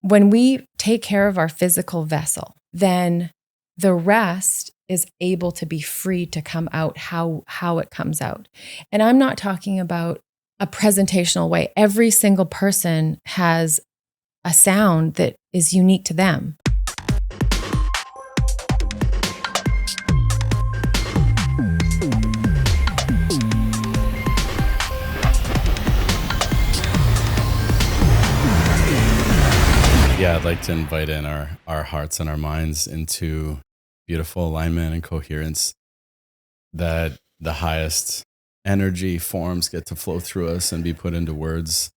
when we take care of our physical vessel, then the rest is able to be free to come out how it comes out. And I'm not talking about a presentational way. Every single person has a sound that is unique to them. Yeah, I'd like to invite in our hearts and our minds into beautiful alignment and coherence, that the highest energy forms get to flow through us and be put into words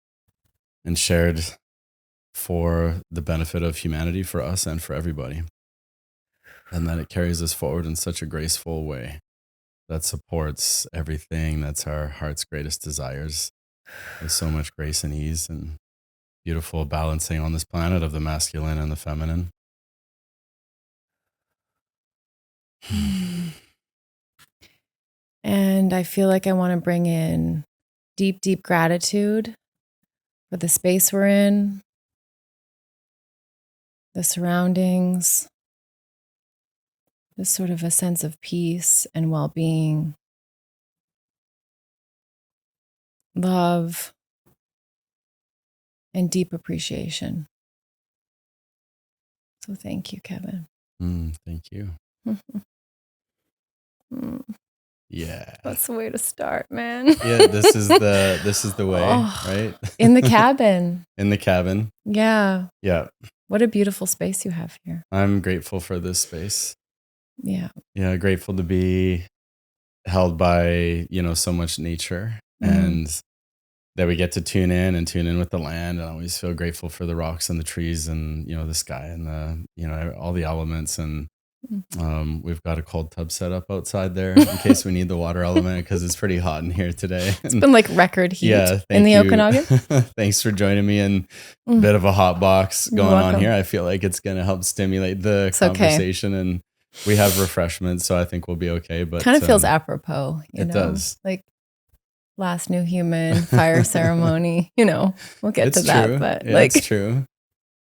and shared for the benefit of humanity, for us and for everybody. And that it carries us forward in such a graceful way that supports everything that's our heart's greatest desires with so much grace and ease and beautiful balancing on this planet of the masculine and the feminine. And I feel like I want to bring in deep, deep gratitude for the space we're in, the surroundings, just sort of a sense of peace and well-being, love, and deep appreciation. So thank you, Kevin. Thank you. Yeah. That's the way to start, man. Yeah, this is the way, right? In the cabin. In the cabin. Yeah. Yeah. What a beautiful space you have here. I'm grateful for this space. Yeah. Yeah, grateful to be held by, so much nature, and that we get to tune in with the land. And I always feel grateful for the rocks and the trees and, the sky and the, all the elements. And we've got a cold tub set up outside there in case we need the water element, because it's pretty hot in here today. It's been like record heat in the Okanagan. Thanks for joining me in a bit of a hot box going on here. I feel like it's going to help stimulate the conversation, and we have refreshments, so I think we'll be okay. But kind of feels apropos. It does. Like last new human fire ceremony. We'll get to that. But it's true.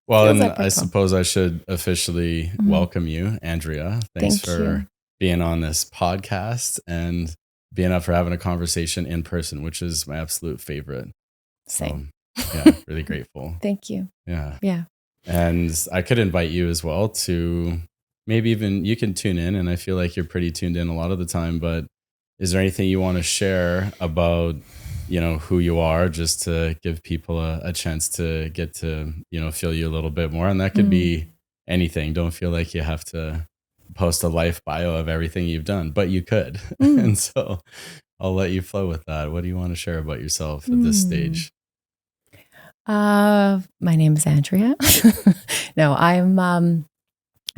Well, and I suppose I should officially welcome you, Andrea. Thanks for being on this podcast and being up for having a conversation in person, which is my absolute favorite. Same. So, really grateful. Thank you. Yeah. Yeah. And I could invite you as well to maybe even you can tune in, and I feel like you're pretty tuned in a lot of the time, but is there anything you want to share about who you are, just to give people a chance to get to, feel you a little bit more? And that could be anything. Don't feel like you have to post a life bio of everything you've done, but you could. And so I'll let you flow with that. What do you want to share about yourself at this stage? My name is Andrea. No, I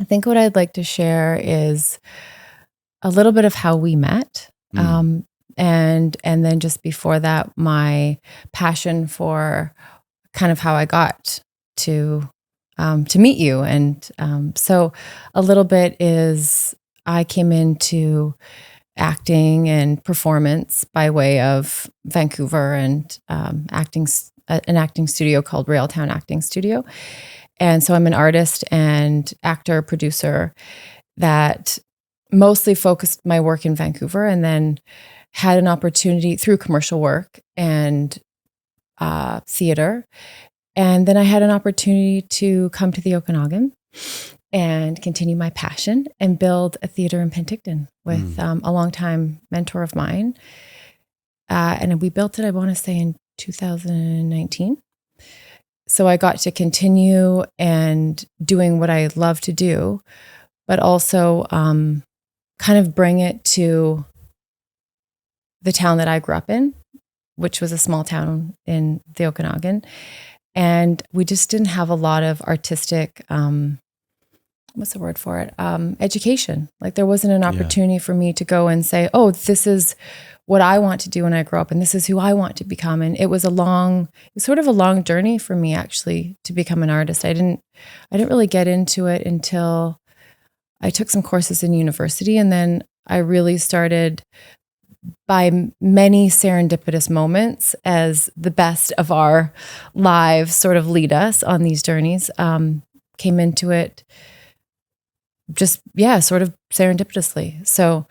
think what I'd like to share is a little bit of how we met. And then just before that, my passion for kind of how I got to meet you. And so a little bit is I came into acting and performance by way of Vancouver and an acting studio called Railtown Acting Studio. And so I'm an artist and actor, producer that mostly focused my work in Vancouver, and then had an opportunity through commercial work and theater. And then I had an opportunity to come to the Okanagan and continue my passion and build a theater in Penticton with a longtime mentor of mine. And we built it, I want to say, in 2019. So I got to continue and doing what I love to do, but also kind of bring it to the town that I grew up in, which was a small town in the Okanagan. And we just didn't have a lot of artistic, what's the word for it? Education. Like there wasn't an opportunity for me to go and say, oh, this is what I want to do when I grow up, and this is who I want to become. And it was sort of a long journey for me, actually, to become an artist. I didn't really get into it until I took some courses in university, and then I really started by many serendipitous moments as the best of our lives sort of lead us on these journeys, came into it just, sort of serendipitously. So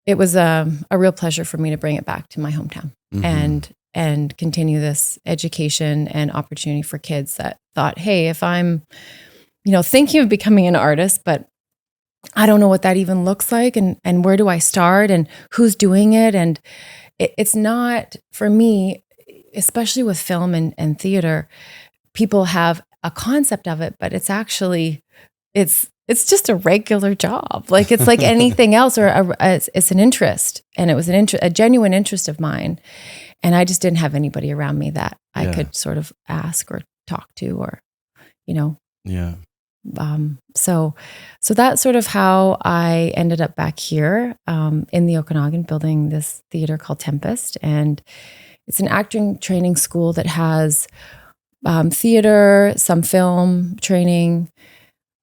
it was a real pleasure for me to bring it back to my hometown and continue this education and opportunity for kids that thought, hey, if I'm, thinking of becoming an artist, but I don't know what that even looks like, and where do I start, and who's doing it? And it's not, for me, especially with film and theater, people have a concept of it, but it's actually, it's just a regular job. Like it's like anything else, or it's an interest, and it was a genuine interest of mine. And I just didn't have anybody around me that I could sort of ask or talk to, or, Yeah. So that's sort of how I ended up back here in the Okanagan, building this theater called Tempest. And it's an acting training school that has theater, some film training,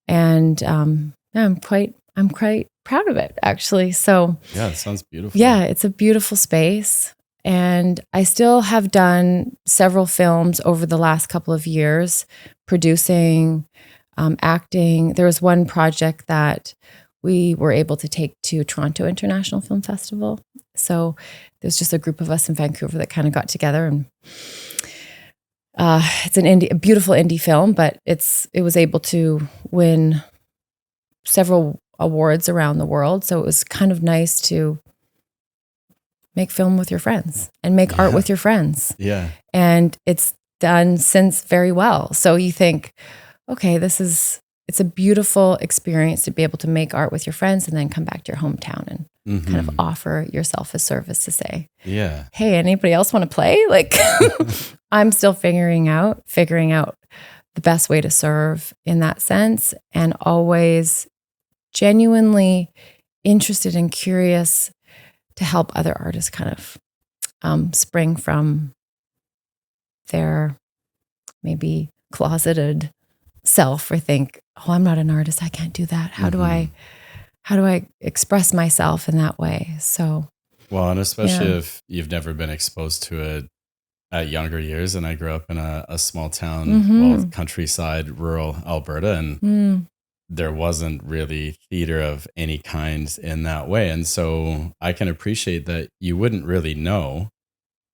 and I'm quite proud of it, actually. So yeah, it sounds beautiful. Yeah, it's a beautiful space. And I still have done several films over the last couple of years, producing, acting. There was one project that we were able to take to Toronto International Film Festival. So there's just a group of us in Vancouver that kind of got together, and it's a beautiful indie film, but it was able to win several awards around the world. So it was kind of nice to make film with your friends and make art with your friends. Yeah. And it's done since very well. So you think, okay, it's a beautiful experience to be able to make art with your friends and then come back to your hometown and kind of offer yourself a service to say, hey, anybody else want to play? Like I'm still figuring out the best way to serve in that sense, and always genuinely interested and curious to help other artists kind of spring from their maybe closeted self, or think, oh, I'm not an artist, I can't do that. How do I express myself in that way? So, well, and especially if you've never been exposed to it at younger years. And I grew up in a small town, countryside, rural Alberta, and there wasn't really theater of any kind in that way. And so I can appreciate that you wouldn't really know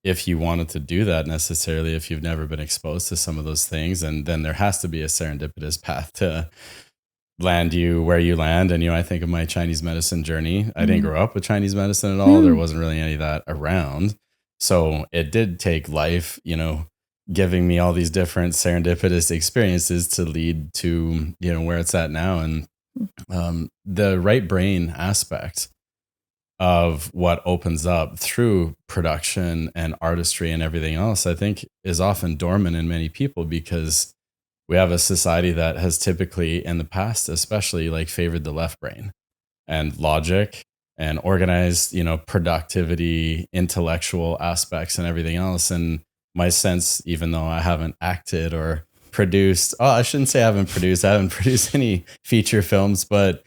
if you wanted to do that necessarily if you've never been exposed to some of those things. And then there has to be a serendipitous path to land you where you land. And, I think of my Chinese medicine journey. I didn't grow up with Chinese medicine at all. There wasn't really any of that around. So it did take life, giving me all these different serendipitous experiences to lead to, where it's at now. And the right brain aspect of what opens up through production and artistry and everything else, I think is often dormant in many people, because we have a society that has typically in the past, especially, like, favored the left brain and logic and organized, productivity, intellectual aspects and everything else. And my sense, even though I haven't acted or produced, I shouldn't say I haven't produced any feature films, but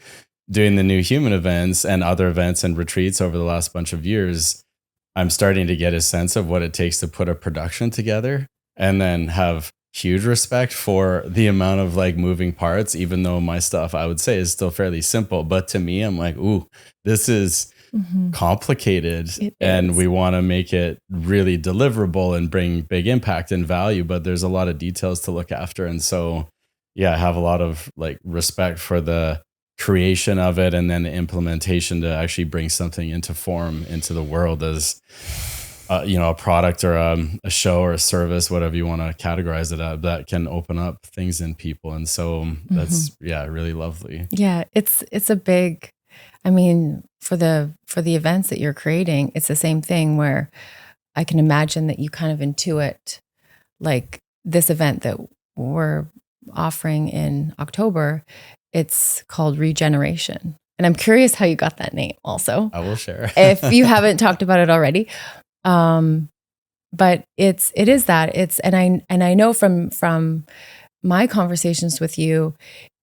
doing the New Human events and other events and retreats over the last bunch of years, I'm starting to get a sense of what it takes to put a production together, and then have huge respect for the amount of like moving parts, even though my stuff, I would say, is still fairly simple. But to me, I'm like, ooh, this is complicated, and we want to make it really deliverable and bring big impact and value, but there's a lot of details to look after. And so, I have a lot of like respect for the creation of it, and then the implementation to actually bring something into form into the world as a product or a show or a service, whatever you want to categorize it at, that can open up things in people. And so that's really lovely. Yeah, it's a big, for the events that you're creating, it's the same thing, where I can imagine that you kind of intuit, like, this event that we're offering in October, it's called Regeneration. And I'm curious how you got that name also. I will share. If you haven't talked about it already. But it is that, and I know from my conversations with you,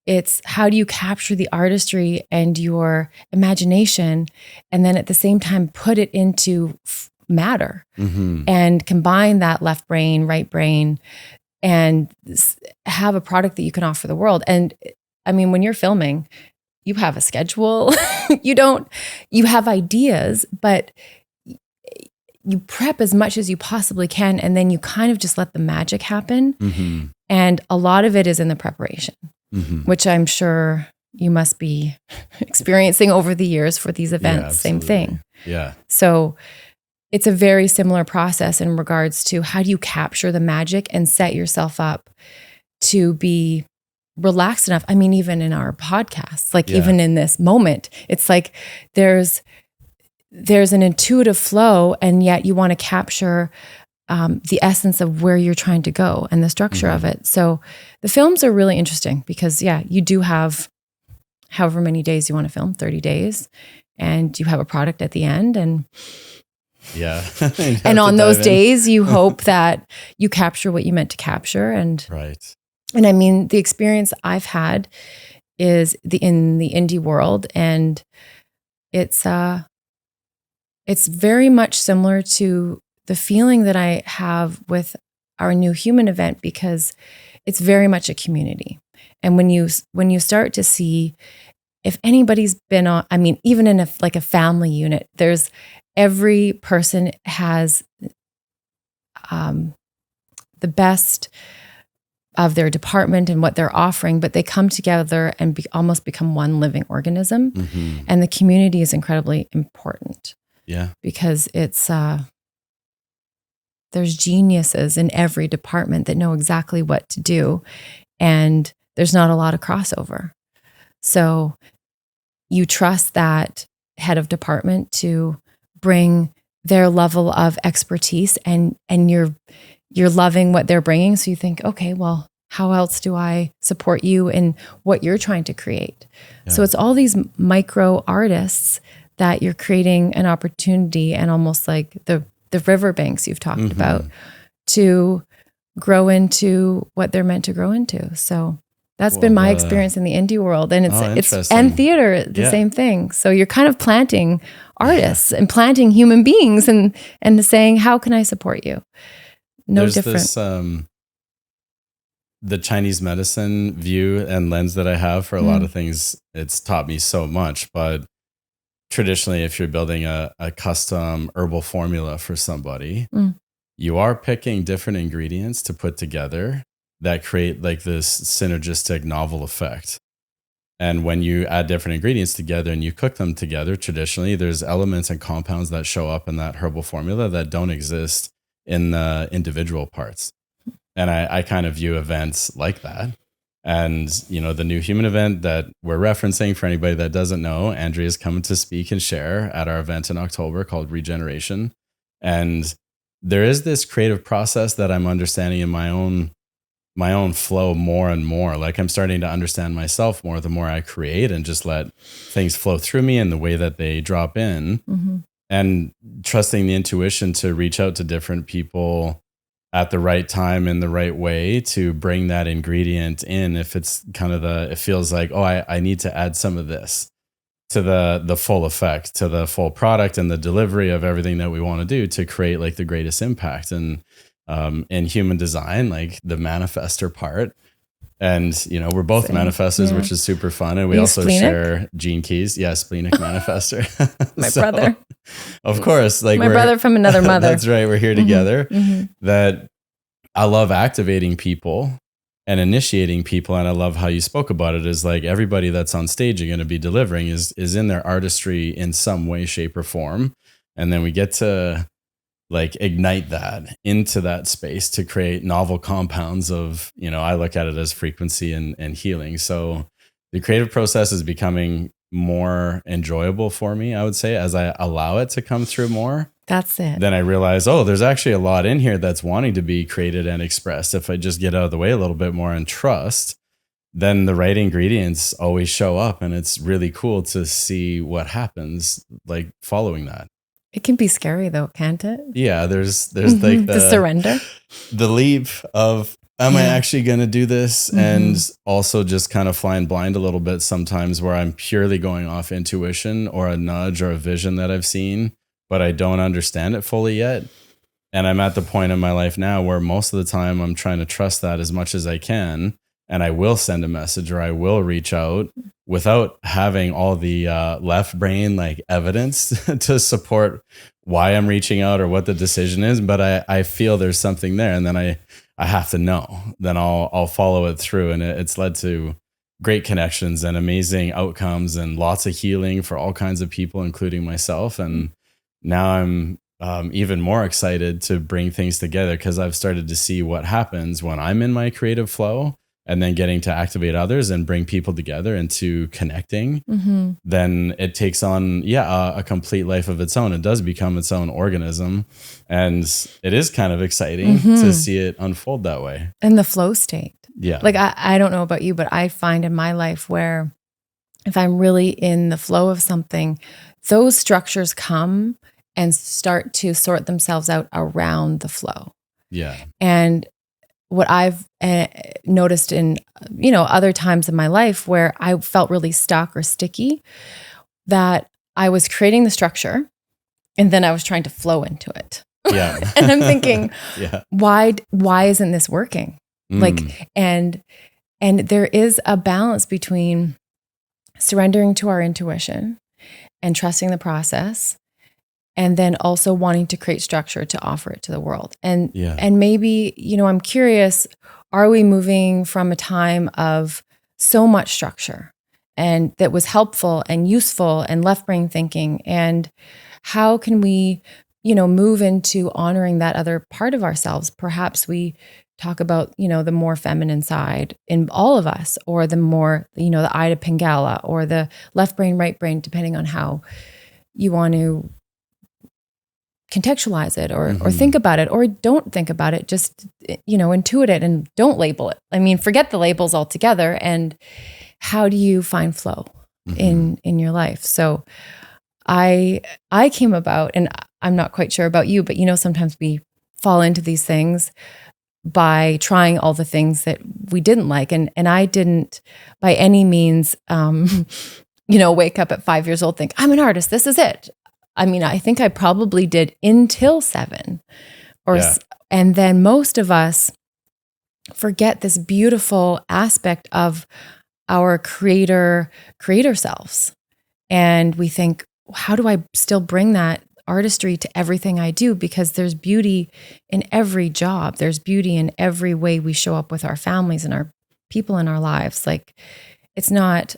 it's how do you capture the artistry and your imagination, and then at the same time put it into matter and combine that left brain, right brain, and have a product that you can offer the world. And I mean, when you're filming, you have a schedule. You have ideas, but you prep as much as you possibly can, and then you kind of just let the magic happen. And a lot of it is in the preparation, which I'm sure you must be experiencing over the years for these events. Yeah, same thing. Yeah. So it's a very similar process in regards to how do you capture the magic and set yourself up to be relaxed enough. I mean, even in our podcasts, like even in this moment, it's like there's an intuitive flow, and yet you want to capture the essence of where you're trying to go and the structure of it. So the films are really interesting because you do have however many days you want to film, 30 days, and you have a product at the end. And and on those days, you hope that you capture what you meant to capture. And and I mean, the experience I've had is in the indie world, and it's very much similar to the feeling that I have with our New Human event, because it's very much a community. And when you start to see, if anybody's been on, I mean, even in a family unit, there's every person has the best of their department and what they're offering, but they come together and almost become one living organism. And the community is incredibly important. Yeah. Because it's, there's geniuses in every department that know exactly what to do. And there's not a lot of crossover. So you trust that head of department to bring their level of expertise, and you're loving what they're bringing. So you think, okay, well, how else do I support you in what you're trying to create? Yeah. So it's all these micro artists that you're creating an opportunity, and almost like the riverbanks you've talked about, to grow into what they're meant to grow into. So that's been my experience in the indie world, and it's and theater, the same thing. So you're kind of planting artists and planting human beings, and saying, how can I support you? There's different. This, the Chinese medicine view and lens that I have for a lot of things, it's taught me so much. But traditionally, if you're building a custom herbal formula for somebody, you are picking different ingredients to put together that create like this synergistic novel effect. And when you add different ingredients together and you cook them together, traditionally, there's elements and compounds that show up in that herbal formula that don't exist in the individual parts. And I kind of view events like that. And, the New Human event that we're referencing, for anybody that doesn't know, Andrea is coming to speak and share at our event in October called Regeneration. And there is this creative process that I'm understanding in my own flow more and more. Like, I'm starting to understand myself more the more I create, and just let things flow through me in the way that they drop in, and trusting the intuition to reach out to different people at the right time in the right way to bring that ingredient in. If it's kind of it feels like, oh, I need to add some of this to the full effect, to the full product and the delivery of everything that we want to do to create like the greatest impact. And in human design, like the manifester part. And, we're both manifestors, which is super fun. And we also share gene keys. Yeah, splenic manifester. My brother. Of course. Like my brother from another mother. That's right. We're here together. That I love activating people and initiating people. And I love how you spoke about it, is like everybody that's on stage you're going to be delivering is in their artistry in some way, shape, or form. And then we get to like ignite that into that space to create novel compounds of, I look at it as frequency and healing. So the creative process is becoming more enjoyable for me, I would say, as I allow it to come through more. That's it. Then I realize, there's actually a lot in here that's wanting to be created and expressed. If I just get out of the way a little bit more and trust, then the right ingredients always show up. And it's really cool to see what happens like following that. It can be scary though, can't it? Yeah, there's like the surrender. The leap of am I actually going to do this? And also just kind of flying blind a little bit sometimes, where I'm purely going off intuition or a nudge or a vision that I've seen, but I don't understand it fully yet. And I'm at the point in my life now where most of the time I'm trying to trust that as much as I can. And I will send a message or I will reach out without having all the left brain like evidence to support why I'm reaching out or what the decision is. But I feel there's something there, and then I have to know. Then I'll follow it through, and it's led to great connections and amazing outcomes and lots of healing for all kinds of people, including myself. And now I'm even more excited to bring things together, because I've started to see what happens when I'm in my creative flow, and then getting to activate others and bring people together into connecting. Then it takes on, a complete life of its own. It does become its own organism. And it is kind of exciting to see it unfold that way. And the flow state. Yeah. Like, I don't know about you, but I find in my life where if I'm really in the flow of something, those structures come and start to sort themselves out around the flow. Yeah. And what I've noticed in, other times in my life where I felt really stuck or sticky, that I was creating the structure and then I was trying to flow into it. Yeah. And I'm thinking, why isn't this working? Like, and there is a balance between surrendering to our intuition and trusting the process, and then also wanting to create structure to offer it to the world. And maybe, I'm curious, are we moving from a time of so much structure and that was helpful and useful and left brain thinking? And how can we, move into honoring that other part of ourselves? Perhaps we talk about, the more feminine side in all of us, or the more, the Ida Pingala, or the left brain, right brain, depending on how you want to contextualize it or think about it, or don't think about it, just, intuit it and don't label it. I mean, forget the labels altogether. And how do you find flow in your life? So I came about, and I'm not quite sure about you, but sometimes we fall into these things by trying all the things that we didn't like. And I didn't by any means, wake up at 5 years old, think I'm an artist, this is it. I mean, I think I probably did until 7 and then most of us forget this beautiful aspect of our creator selves. And we think, how do I still bring that artistry to everything I do? Because there's beauty in every job. There's beauty in every way we show up with our families and our people in our lives. Like, it's not,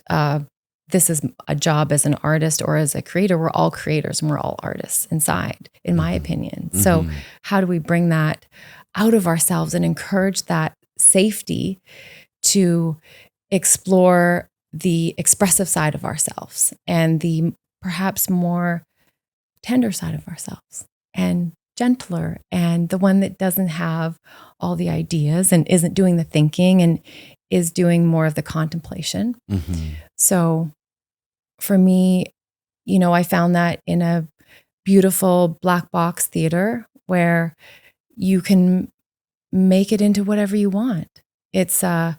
this is a job as an artist or as a creator. We're all creators and we're all artists inside, in my opinion. So how do we bring that out of ourselves and encourage that safety to explore the expressive side of ourselves and the perhaps more tender side of ourselves, and gentler, and the one that doesn't have all the ideas and isn't doing the thinking and is doing more of the contemplation. So for me, I found that in a beautiful black box theater where you can make it into whatever you want. It's a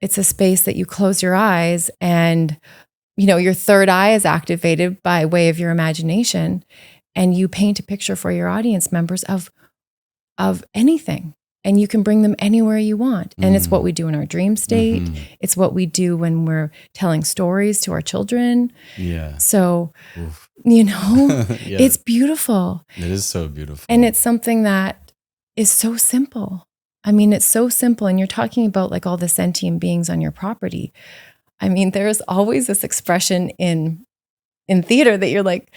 space that you close your eyes and, your third eye is activated by way of your imagination, and you paint a picture for your audience members of anything. And you can bring them anywhere you want. And it's what we do in our dream state. It's what we do when we're telling stories to our children. Yeah. So, it's beautiful. It is so beautiful. And it's something that is so simple. I mean, it's so simple. And you're talking about like all the sentient beings on your property. I mean, there's always this expression in theater that you're like,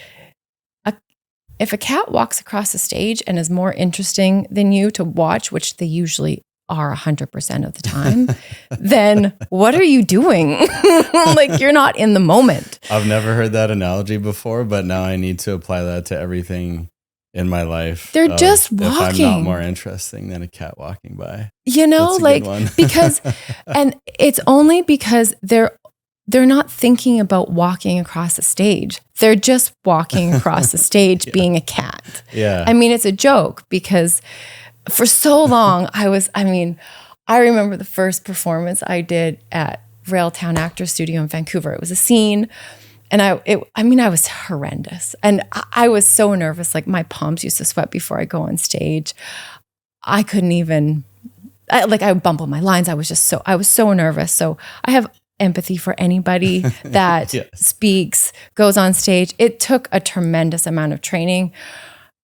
if a cat walks across the stage and is more interesting than you to watch, which they usually are 100% of the time, then what are you doing? Like, you're not in the moment. I've never heard that analogy before, but now I need to apply that to everything in my life. They're just walking. If I'm not more interesting than a cat walking by. Because, and it's only because they're not thinking about walking across the stage. They're just walking across the stage being a cat. Yeah. I mean, it's a joke because for so long I remember the first performance I did at Railtown Actors Studio in Vancouver. It was a scene, and I was horrendous, and I was so nervous. Like my palms used to sweat before I go on stage. I couldn't even, I would bumble my lines. I was so nervous. So I have empathy for anybody that Yes. speaks, goes on stage. It took a tremendous amount of training,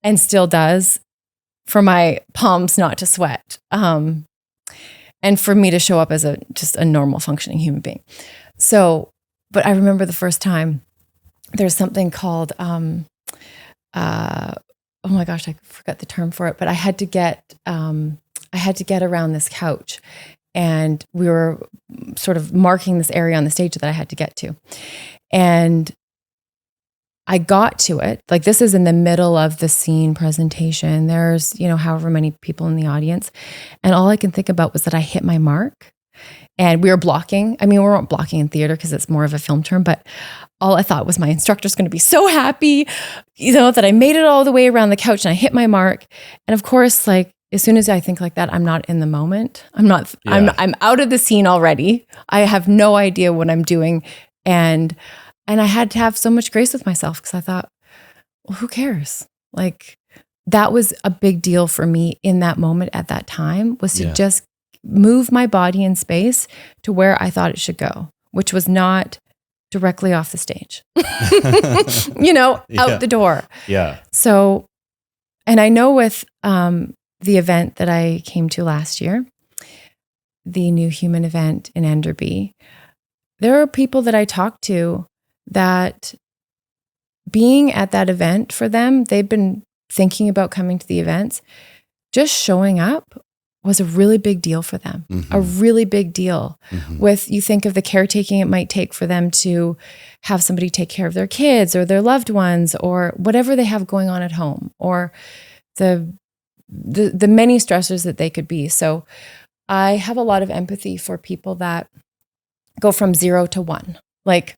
and still does, for my palms not to sweat. And for me to show up as just a normal functioning human being. So, but I remember the first time there's something called, oh my gosh, I forgot the term for it, but I had to get around this couch, and we were sort of marking this area on the stage that I had to get to. And I got to it. Like, this is in the middle of the scene presentation. There's, however many people in the audience. And all I can think about was that I hit my mark, and we were blocking. I mean, we weren't blocking in theater because it's more of a film term, but all I thought was my instructor's going to be so happy, that I made it all the way around the couch and I hit my mark. And of course, like, as soon as I think like that, I'm not in the moment. I'm out of the scene already. I have no idea what I'm doing. And I had to have so much grace with myself, because I thought, well, who cares? Like, that was a big deal for me in that moment at that time, was to just move my body in space to where I thought it should go, which was not directly off the stage, out the door. Yeah. So, and I know with the event that I came to last year, the New Human event in Enderby, there are people that I talked to that being at that event for them, they've been thinking about coming to the events. Just showing up was a really big deal for them, a really big deal. With, you think of the caretaking it might take for them to have somebody take care of their kids or their loved ones or whatever they have going on at home, or the many stressors that they could be. So I have a lot of empathy for people that go from 0 to 1. Like,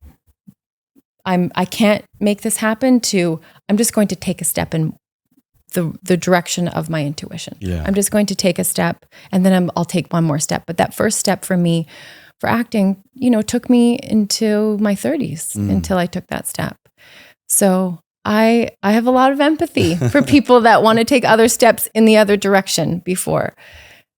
I can't make this happen, to I'm just going to take a step in the direction of my intuition. Yeah. I'm just going to take a step, and then I'll take one more step. But that first step for me, for acting, took me into my 30s until I took that step. So I have a lot of empathy for people that want to take other steps in the other direction before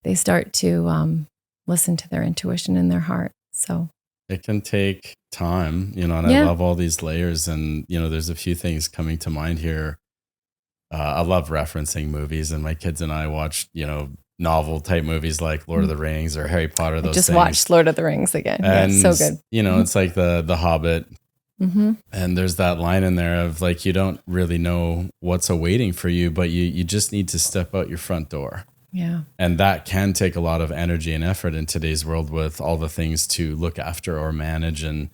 they start to listen to their intuition and their heart. So it can take time, and I love all these layers, and, there's a few things coming to mind here. I love referencing movies, and my kids and I watched, novel type movies like Lord of the Rings or Harry Potter. Those just things. Watched Lord of the Rings again. And, so good. It's like the Hobbit. And there's that line in there of like, you don't really know what's awaiting for you, but you just need to step out your front door. Yeah. And that can take a lot of energy and effort in today's world, with all the things to look after or manage, and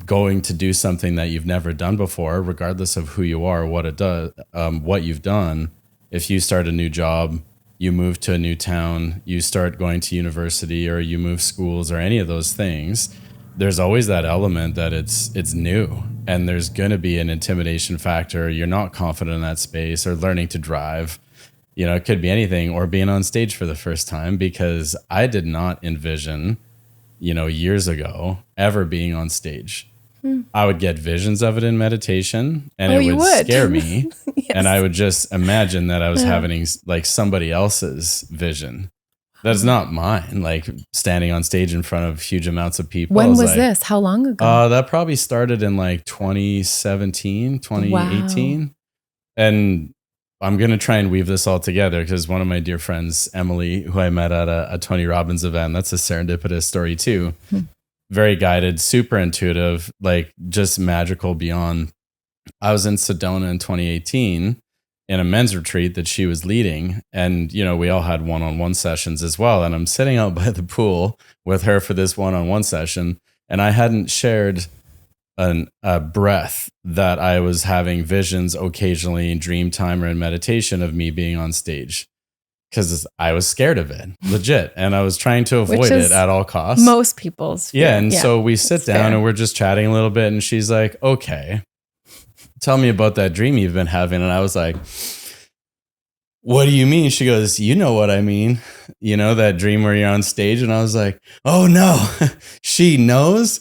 going to do something that you've never done before, regardless of who you are, what it does, what you've done. If you start a new job, you move to a new town, you start going to university, or you move schools, or any of those things, there's always that element that it's new, and there's going to be an intimidation factor. You're not confident in that space, or learning to drive. It could be anything, or being on stage for the first time, because I did not envision, years ago, ever being on stage. I would get visions of it in meditation, and it would scare me. Yes. And I would just imagine that I was having like somebody else's vision. That's not mine. Like, standing on stage in front of huge amounts of people. When was this? How long ago? That probably started in like 2017, 2018. Wow. And I'm going to try and weave this all together, because one of my dear friends, Emily, who I met at a Tony Robbins event, that's a serendipitous story too. Very guided, super intuitive, like just magical beyond. I was in Sedona in 2018 in a men's retreat that she was leading. And, we all had one-on-one sessions as well. And I'm sitting out by the pool with her for this one-on-one session. And I hadn't shared a breath that I was having visions occasionally in dream time or in meditation of me being on stage, because I was scared of it, legit. And I was trying to avoid it at all costs. Most people's fear. Yeah. And so we sit down fair. And we're just chatting a little bit. And she's like, okay, tell me about that dream you've been having. And I was like, what do you mean? She goes, you know what I mean? You know, that dream where you're on stage. And I was like, oh no, she knows,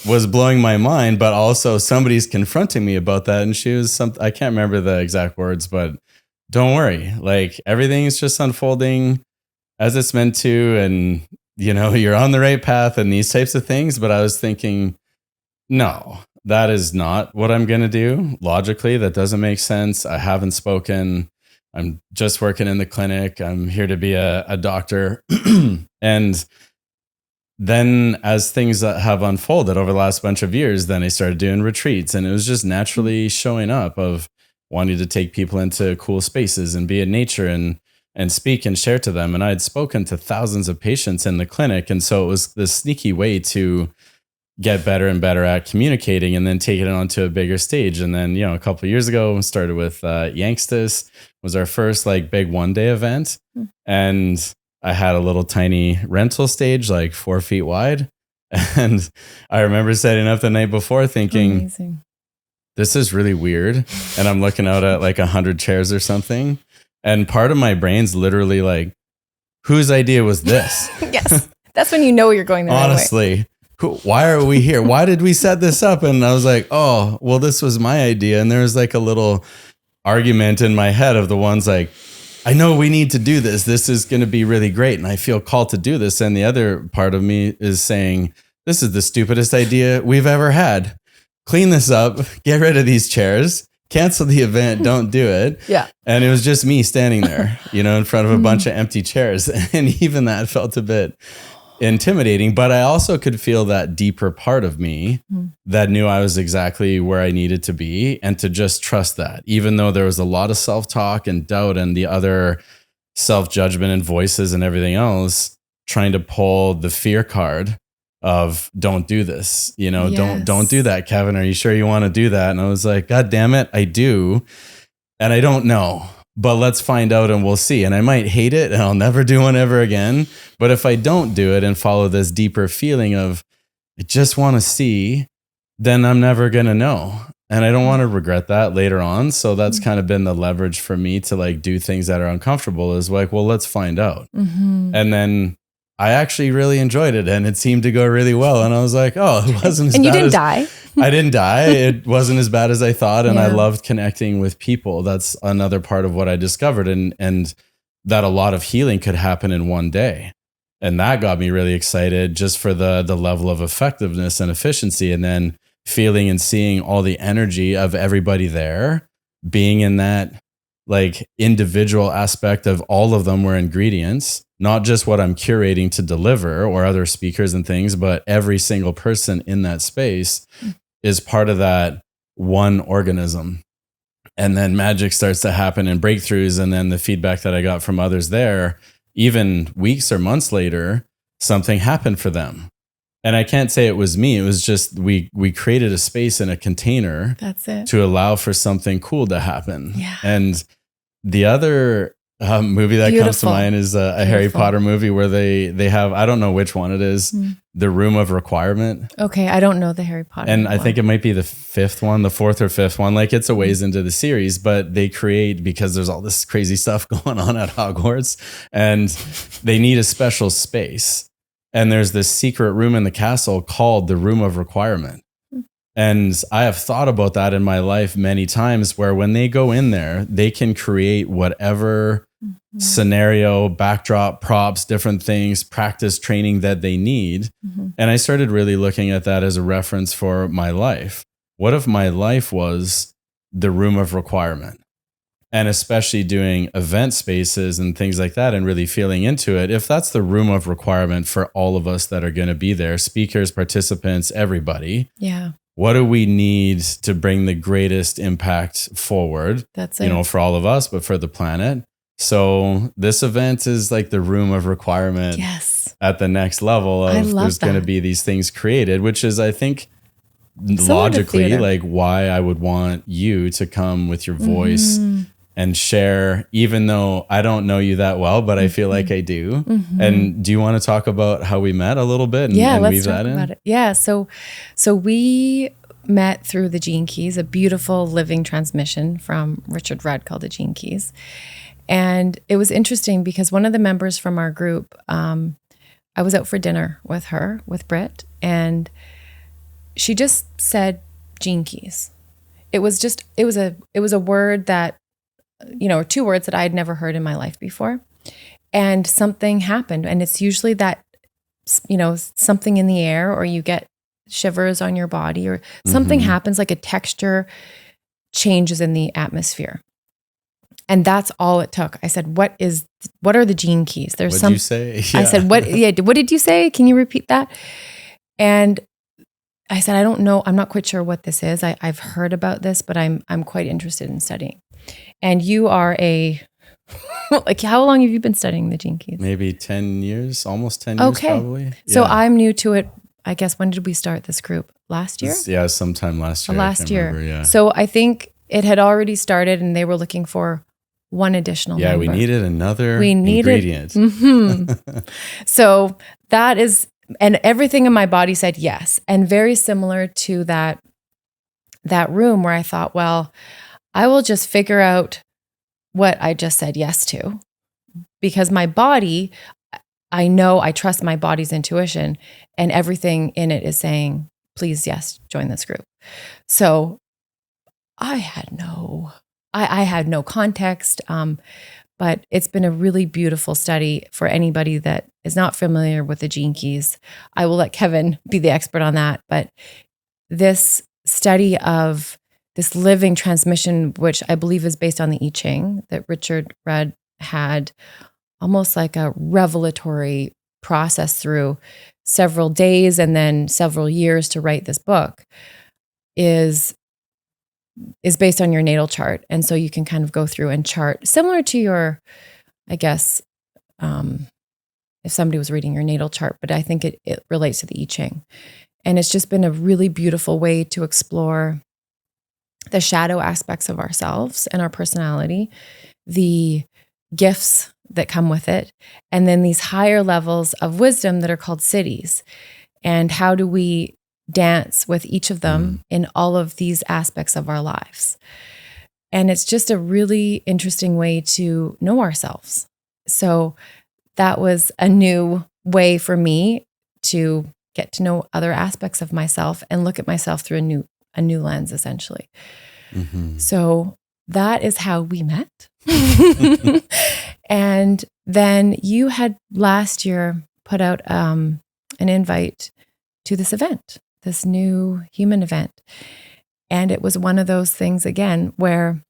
was blowing my mind, but also somebody's confronting me about that. And she was I can't remember the exact words, but don't worry. Like everything's just unfolding as it's meant to. And, you know, you're on the right path and these types of things. But I was thinking, no, that is not what I'm going to do. Logically, that doesn't make sense. I haven't spoken. I'm just working in the clinic. I'm here to be a doctor. And then as things have unfolded over the last bunch of years, then I started doing retreats, and it was just naturally showing up of wanting to take people into cool spaces and be in nature and speak and share to them. And I had spoken to thousands of patients in the clinic. And so it was this sneaky way to get better and better at communicating and then taking it onto a bigger stage. And then, you know, a couple of years ago, we started with Yankstis, was our first like big 1-day event. And I had a little tiny rental stage, like 4 feet wide. And I remember setting up the night before thinking, amazing, this is really weird. And I'm looking out at like 100 chairs or something. And part of my brain's literally like, whose idea was this? Yes. That's when you know you're going the honestly, right way. Why are we here? Why did we set this up? And I was like, oh, well, this was my idea. And there was like a little argument in my head of the ones like, I know we need to do this. This is going to be really great. And I feel called to do this. And the other part of me is saying, this is the stupidest idea we've ever had. Clean this up, get rid of these chairs, cancel the event, don't do it. Yeah. And it was just me standing there, you know, in front of a bunch of empty chairs. And even that felt a bit intimidating, but I also could feel that deeper part of me that knew I was exactly where I needed to be, and to just trust that, even though there was a lot of self-talk and doubt and the other self-judgment and voices and everything else trying to pull the fear card of don't do this, you know, yes. don't do that, Kevin. Are you sure you want to do that? And I was like, God damn it, I do. And I don't know. But let's find out and we'll see. And I might hate it and I'll never do one ever again. But if I don't do it and follow this deeper feeling of, I just want to see, then I'm never going to know. And I don't want to regret that later on. So that's kind of been the leverage for me to like do things that are uncomfortable, is like, well, let's find out. And then I actually really enjoyed it and it seemed to go really well. And I was like, oh, it wasn't as bad. And you didn't die. I didn't die. It wasn't as bad as I thought. And I loved connecting with people. That's another part of what I discovered. And that a lot of healing could happen in one day. And that got me really excited just for the level of effectiveness and efficiency. And then feeling and seeing all the energy of everybody there, being in that like individual aspect of all of them were ingredients, not just what I'm curating to deliver or other speakers and things, but every single person in that space is part of that one organism. And then magic starts to happen and breakthroughs. And then the feedback that I got from others there, even weeks or months later, something happened for them. And I can't say it was me. It was just we created a space in a container. That's it. To allow for something cool to happen. Yeah. And the other movie that comes to mind is a Harry Potter movie where they have, I don't know which one it is, the Room of Requirement. Okay, I don't know the Harry Potter and one. I think it might be the fourth or fifth one. Like it's a ways into the series, but they create, because there's all this crazy stuff going on at Hogwarts, and they need a special space. And there's this secret room in the castle called the Room of Requirement. And I have thought about that in my life many times, where when they go in there, they can create whatever scenario, backdrop, props, different things, practice, training that they need. And I started really looking at that as a reference for my life. What if my life was the Room of Requirement? And especially doing event spaces and things like that and really feeling into it. If that's the Room of Requirement for all of us that are going to be there, speakers, participants, everybody. Yeah. What do we need to bring the greatest impact forward? That's it. You know, for all of us, but for the planet. So this event is like the Room of Requirement. Yes. At the next level of there's going to be these things created, which is, I think, logically like why I would want you to come with your voice and share, even though I don't know you that well, but I feel like I do. And do you want to talk about how we met a little bit? And, yeah, and let's weave talk that in? about it. Yeah, so we met through the Gene Keys, a beautiful living transmission from Richard Rudd called the Gene Keys. And it was interesting because one of the members from our group, I was out for dinner with her, with Britt, and she just said gene keys. It was a word that, or two words that I had never heard in my life before. And something happened. And it's usually that, something in the air, or you get shivers on your body, or something happens, like a texture changes in the atmosphere. And that's all it took. I said, what are the gene keys? What did you say? Yeah. I said, what did you say? Can you repeat that? And I said, I don't know. I'm not quite sure what this is. I've heard about this, but I'm quite interested in studying. And you are like, how long have you been studying the gene keys? Maybe 10 years, almost 10 years probably. Yeah. So I'm new to it. I guess, when did we start this group? Last year? Yeah, sometime last year. Last year. Remember, yeah. So I think it had already started and they were looking for one additional member. We needed another ingredient. So that is, and everything in my body said yes. And very similar to that room where I thought, well, I will just figure out what I just said yes to, because my body, I trust my body's intuition, and everything in it is saying, please, yes, join this group. So I had no context, but it's been a really beautiful study for anybody that is not familiar with the gene keys. I will let Kevin be the expert on that, but this study of this living transmission, which I believe is based on the I Ching that Richard Rudd had, almost like a revelatory process through several days and then several years to write this book, is based on your natal chart. And so you can kind of go through and chart, similar to your, I guess, if somebody was reading your natal chart, but I think it relates to the I Ching. And it's just been a really beautiful way to explore the shadow aspects of ourselves and our personality, the gifts that come with it, and then these higher levels of wisdom that are called cities. And how do we dance with each of them in all of these aspects of our lives? And it's just a really interesting way to know ourselves. So that was a new way for me to get to know other aspects of myself and look at myself through a new lens, essentially. So that is how we met. And then you had last year put out an invite to this event, this new human event. And it was one of those things, again, where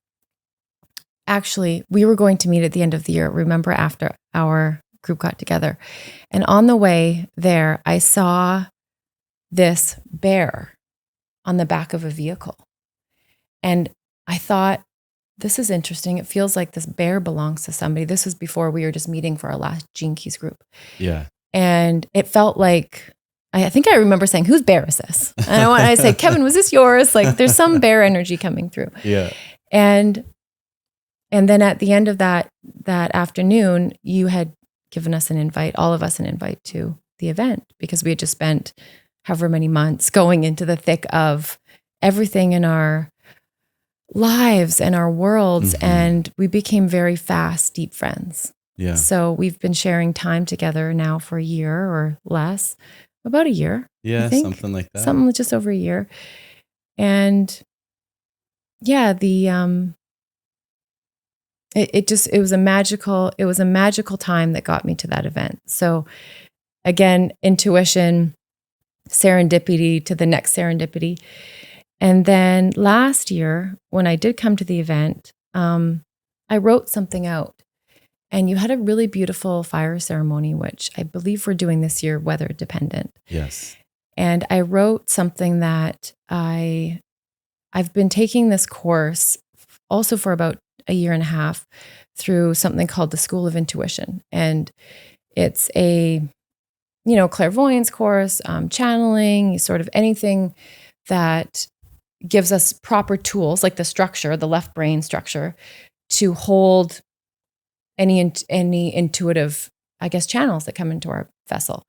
actually we were going to meet at the end of the year, remember, after our group got together. And on the way there, I saw this bear on the back of a vehicle. And I thought, this is interesting. It feels like this bear belongs to somebody. This was before we were just meeting for our last Gene Keys group. Yeah. And it felt like, I think I remember saying, whose bear is this? And I said, Kevin, was this yours? Like, there's some bear energy coming through. Yeah. And then at the end of that afternoon, you had given us an invite, all of us an invite to the event, because we had just spent however many months going into the thick of everything in our lives and our worlds. And we became very fast, deep friends. Yeah. So we've been sharing time together now for a year or less, about a year. Yeah, I think. something like that. Something just over a year. And yeah, it was a magical time that got me to that event. So again, intuition, serendipity to the next serendipity. And then last year, when I did come to the event, I wrote something out. And you had a really beautiful fire ceremony, which I believe we're doing this year, weather dependent. Yes. And I wrote something that I've been taking this course also for about a year and a half through something called the School of Intuition. And it's a, clairvoyance course, channeling, sort of anything that gives us proper tools, like the structure, the left brain structure, to hold any intuitive, I guess, channels that come into our vessel.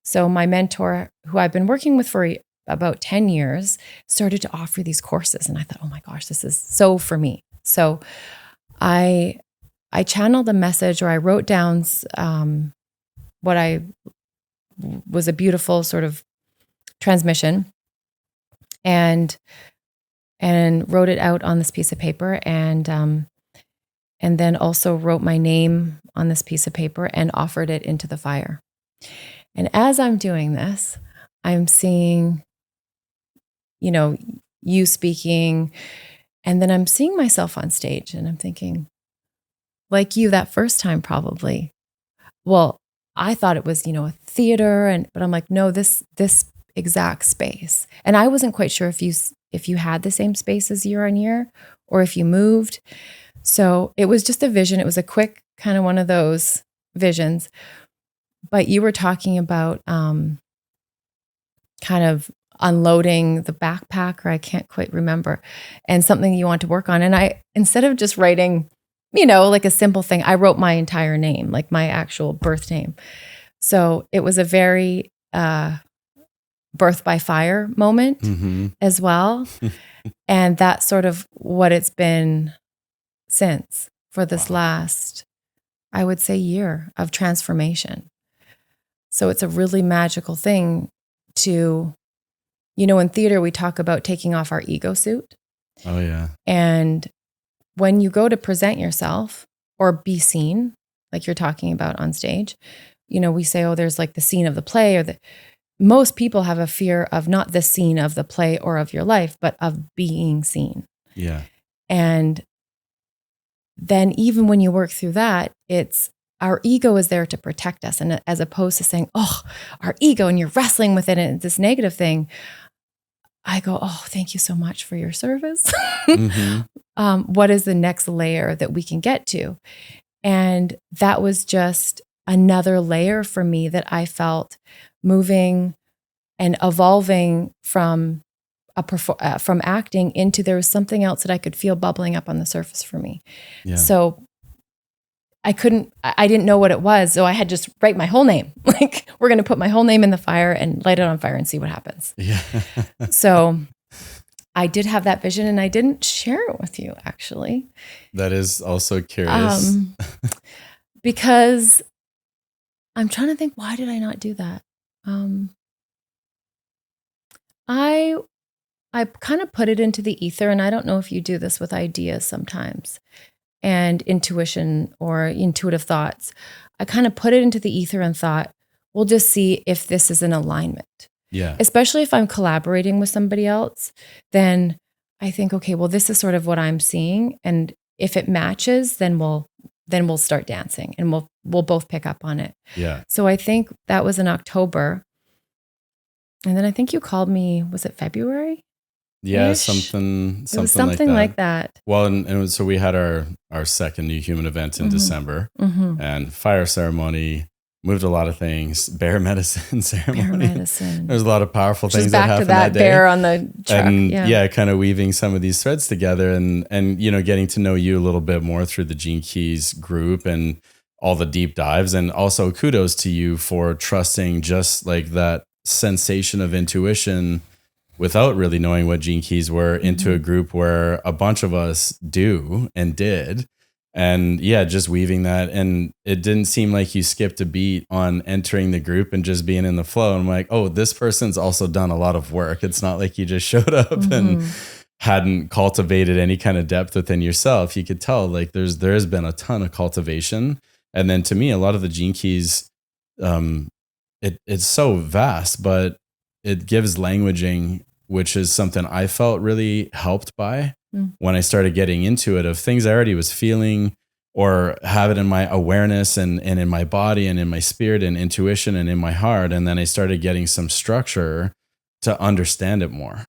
So my mentor, who I've been working with for about 10 years, started to offer these courses. And I thought, oh my gosh, this is so for me. So I I channeled a message, or I wrote down what I was a beautiful sort of transmission, and wrote it out on this piece of paper, and then also wrote my name on this piece of paper and offered it into the fire. And as I'm doing this, I'm seeing, you speaking, and then I'm seeing myself on stage, and I'm thinking, like you that first time probably, well, I thought it was, a theater, but I'm like, no, this exact space. And I wasn't quite sure if you had the same spaces year on year, or if you moved. So it was just a vision. It was a quick kind of one of those visions. But you were talking about kind of unloading the backpack, or I can't quite remember, and something you want to work on. And I, instead of just writing, like a simple thing, I wrote my entire name, like my actual birth name. So it was a very birth by fire moment as well. And that's sort of what it's been since, for this last, I would say, year of transformation. So it's a really magical thing to, in theater, we talk about taking off our ego suit. Oh, yeah. And when you go to present yourself or be seen, like you're talking about on stage, we say, oh, there's like the scene of the play, or most people have a fear of not the scene of the play or of your life, but of being seen. Yeah. And then even when you work through that, it's our ego is there to protect us. And as opposed to saying, oh, our ego, and you're wrestling with it and it's this negative thing, I go, oh, thank you so much for your service. What is the next layer that we can get to? And that was just another layer for me that I felt moving and evolving from from acting into, there was something else that I could feel bubbling up on the surface for me. Yeah. So I didn't know what it was. So I had just write my whole name. Like, we're going to put my whole name in the fire and light it on fire and see what happens. Yeah. So I did have that vision, and I didn't share it with you, actually. That is also curious. Because I'm trying to think, why did I not do that? I kind of put it into the ether, and I don't know if you do this with ideas sometimes, and intuition or intuitive thoughts. I kind of put it into the ether and thought, we'll just see if this is in alignment. Yeah. Especially if I'm collaborating with somebody else, then I think, okay, well, this is sort of what I'm seeing. And if it matches, then we'll start dancing, and we'll both pick up on it. Yeah. So I think that was in October. And then I think you called me, was it February? Yeah, something like that. Well, and so we had our second New Human event in December, and fire ceremony, moved a lot of things, bear medicine ceremony. There's a lot of powerful things that happened that day. Bear on the truck. And kind of weaving some of these threads together, and getting to know you a little bit more through the Gene Keys group and all the deep dives. And also kudos to you for trusting just like that sensation of intuition without really knowing what Gene Keys were into a group where a bunch of us do and did. And just weaving that. And it didn't seem like you skipped a beat on entering the group and just being in the flow. And I'm like, oh, this person's also done a lot of work. It's not like you just showed up and hadn't cultivated any kind of depth within yourself. You could tell like there's been a ton of cultivation. And then to me, a lot of the Gene Keys, it's so vast, but it gives languaging, which is something I felt really helped by when I started getting into it, of things I already was feeling or have it in my awareness and in my body and in my spirit and intuition and in my heart. And then I started getting some structure to understand it more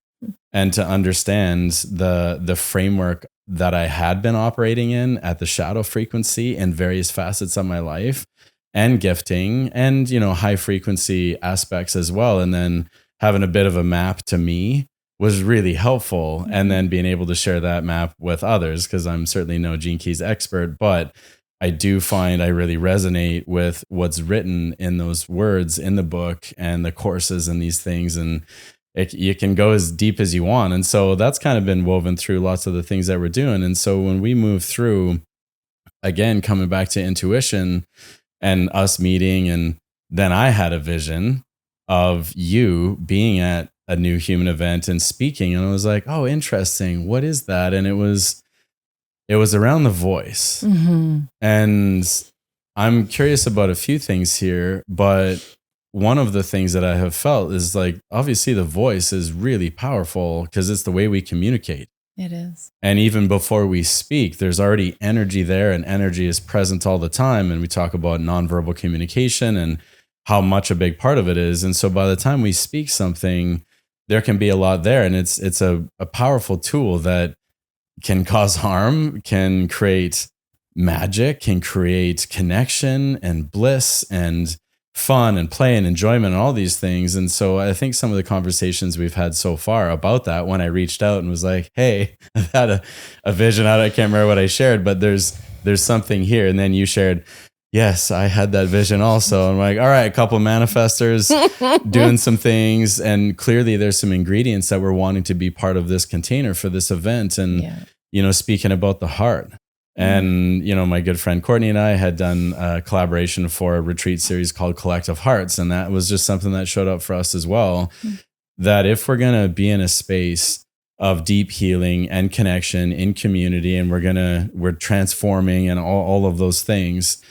and to understand the framework that I had been operating in at the shadow frequency in various facets of my life, and gifting and, high frequency aspects as well. And then having a bit of a map to me was really helpful. And then being able to share that map with others, because I'm certainly no Gene Keys expert, but I do find I really resonate with what's written in those words in the book and the courses and these things. And you can go as deep as you want. And so that's kind of been woven through lots of the things that we're doing. And so when we move through again, coming back to intuition and us meeting, and then I had a vision of you being at a New Human event and speaking, and I was like, oh, interesting, what is that? And it was around the voice. And I'm curious about a few things here, but one of the things that I have felt is like, obviously the voice is really powerful because it's the way we communicate. It is. And even before we speak, there's already energy there, and energy is present all the time. And we talk about nonverbal communication and how much a big part of it is. And so by the time we speak something, there can be a lot there. And it's a powerful tool that can cause harm, can create magic, can create connection and bliss and fun and play and enjoyment and all these things. And so I think some of the conversations we've had so far about that, when I reached out and was like, hey, I've had a vision out, I can't remember what I shared, but there's something here. And then you shared, yes, I had that vision also. I'm like, all right, a couple of manifestors doing some things. And clearly there's some ingredients that we're wanting to be part of this container for this event. And, speaking about the heart. And, my good friend Courtney and I had done a collaboration for a retreat series called Collective Hearts. And that was just something that showed up for us as well, that if we're going to be in a space of deep healing and connection in community, and we're transforming and all of those things,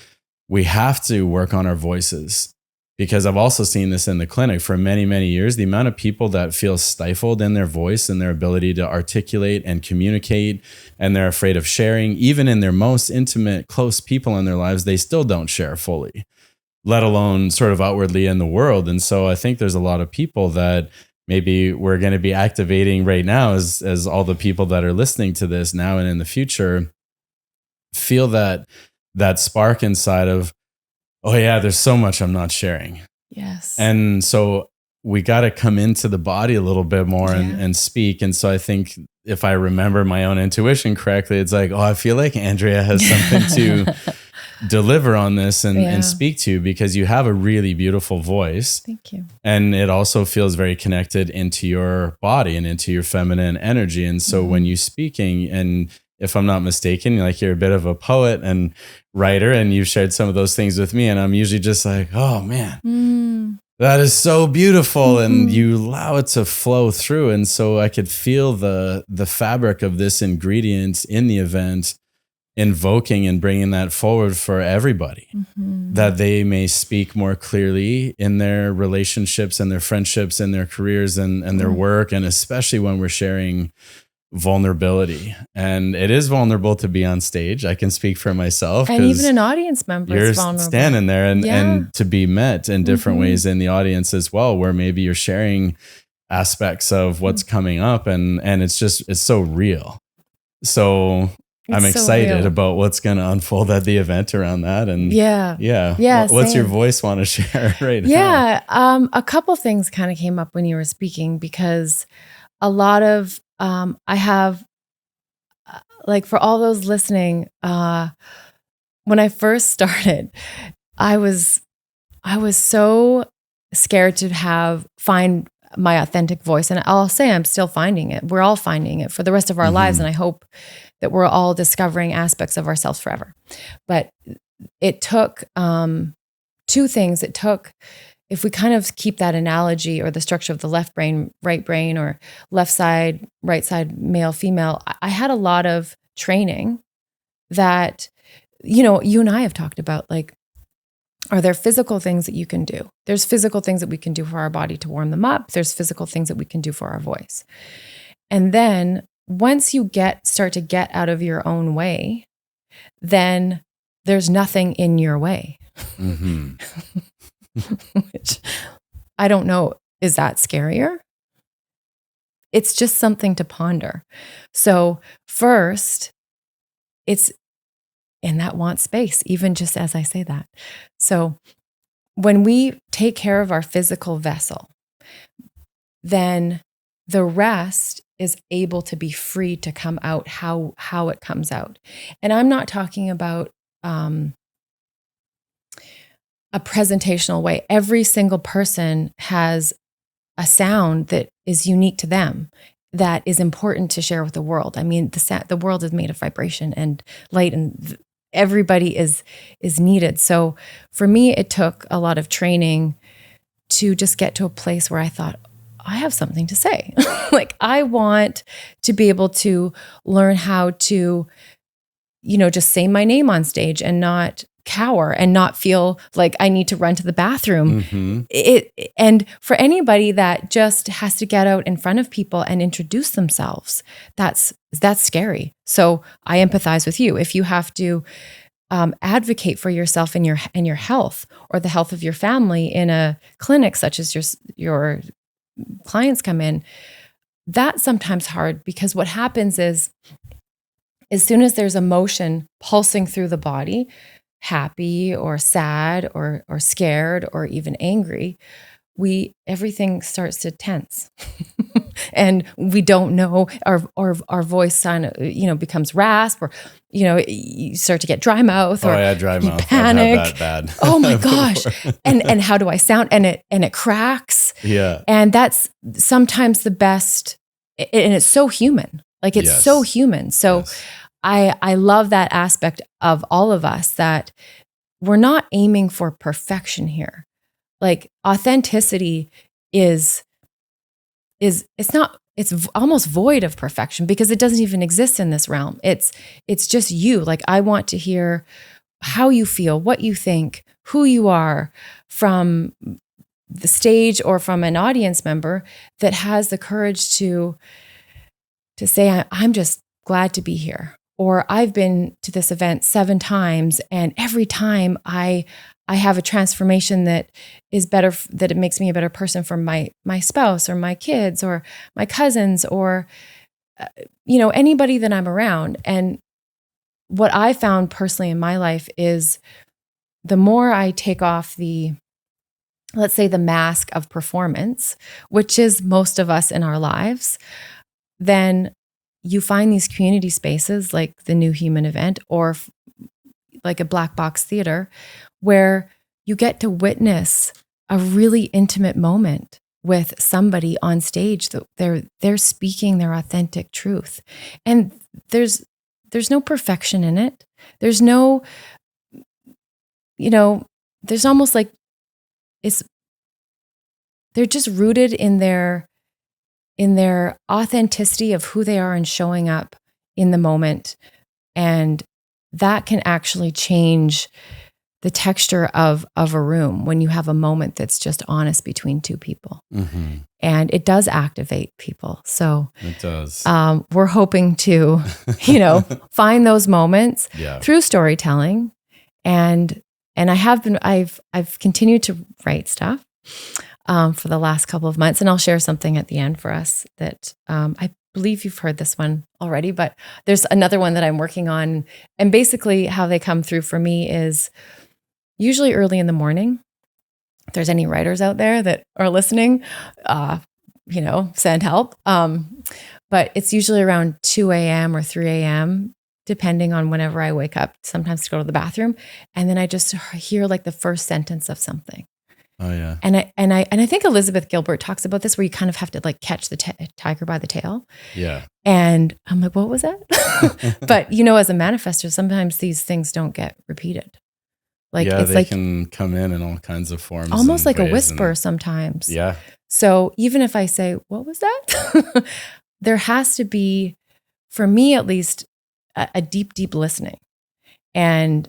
we have to work on our voices. Because I've also seen this in the clinic for many, many years, the amount of people that feel stifled in their voice and their ability to articulate and communicate, and they're afraid of sharing, even in their most intimate, close people in their lives, they still don't share fully, let alone sort of outwardly in the world. And so I think there's a lot of people that maybe we're going to be activating right now as all the people that are listening to this now and in the future feel that spark inside of, oh yeah, there's so much I'm not sharing. Yes. And so we got to come into the body a little bit more and speak. And so I think if I remember my own intuition correctly, it's like, oh, I feel like Andrea has something to deliver on this and speak to, because you have a really beautiful voice. Thank you. And it also feels very connected into your body and into your feminine energy. And so when you're speaking, and if I'm not mistaken, like you're a bit of a poet and writer, and you've shared some of those things with me, and I'm usually just like, oh man, that is so beautiful. And you allow it to flow through. And so I could feel the fabric of this ingredient in the event, invoking and bringing that forward for everybody, that they may speak more clearly in their relationships and their friendships and their careers and their work. And especially when we're sharing vulnerability, and it is vulnerable to be on stage. I can speak for myself, and even an audience member you're is vulnerable. Standing there and to be met in different ways in the audience as well, where maybe you're sharing aspects of what's coming up, and it's so real. So I'm excited about what's going to unfold at the event around that. And what's your voice want to share right now? A couple things kind of came up when you were speaking, because a lot of I have, like, for all those listening, when I first started, I was so scared to find my authentic voice. And I'll say I'm still finding it. We're all finding it for the rest of our lives. And I hope that we're all discovering aspects of ourselves forever. But it took two things. It took, if we kind of keep that analogy or the structure of the left brain, right brain, or left side, right side, male, female, I had a lot of training that, you and I have talked about, like, are there physical things that you can do? There's physical things that we can do for our body to warm them up. There's physical things that we can do for our voice. And then once you start to get out of your own way, then there's nothing in your way. Which I don't know, is that scarier? It's just something to ponder. So first, and that wants space, even just as I say that. So when we take care of our physical vessel, then the rest is able to be free to come out how it comes out. And I'm not talking about a presentational way. Every single person has a sound that is unique to them, that is important to share with the world. I mean, the world is made of vibration and light, and everybody is needed. So for me, it took a lot of training to just get to a place where I thought, I have something to say. Like, I want to be able to learn how to, just say my name on stage and not cower and not feel like I need to run to the bathroom. And for anybody that just has to get out in front of people and introduce themselves, that's scary. So I empathize with you. If you have to advocate for yourself and your health, or the health of your family in a clinic such as your clients come in, that's sometimes hard, because what happens is, as soon as there's emotion pulsing through the body, happy or sad or scared or even angry, everything starts to tense. And we don't know, our voice becomes rasp, or you start to get dry mouth, or dry mouth. Panic. I've had that bad. Oh my gosh. and how do I sound? And it cracks. Yeah. And that's sometimes the best, and it's so human. Like, it's so human. So Yes. I love that aspect of all of us, that we're not aiming for perfection here. Like, authenticity is it's almost void of perfection, because it doesn't even exist in this realm. It's just you. Like, I want to hear how you feel, what you think, who you are, from the stage or from an audience member that has the courage to say, I'm just glad to be here. Or, I've been to this event 7 times, and every time I have a transformation that is better, that it makes me a better person for my spouse or my kids or my cousins, or, anybody that I'm around. And what I found personally in my life is, the more I take off let's say the mask of performance, which is most of us in our lives, then you find these community spaces like the New Human event, or like a Black Box Theater, where you get to witness a really intimate moment with somebody on stage, that they're speaking their authentic truth. And there's no perfection in it. There's no, there's almost like they're just rooted in their authenticity of who they are and showing up in the moment. And that can actually change the texture of a room when you have a moment that's just honest between 2 people. Mm-hmm. And it does activate people. So it does. We're hoping to, find those moments through storytelling. And I've continued to write stuff for the last couple of months. And I'll share something at the end for us that I believe you've heard this one already, but there's another one that I'm working on. And basically how they come through for me is usually early in the morning. If there's any writers out there that are listening, send help. But it's usually around 2 a.m. or 3 a.m., depending on whenever I wake up, sometimes to go to the bathroom. And then I just hear like the first sentence of something. Oh yeah. And I think Elizabeth Gilbert talks about this, where you kind of have to like catch the tiger by the tail. Yeah. And I'm like, what was that? But as a manifestor, sometimes these things don't get repeated. Like, it's they like can come in all kinds of forms, almost like a whisper sometimes. Yeah. So even if I say, what was that? There has to be, for me at least, a deep, deep listening. And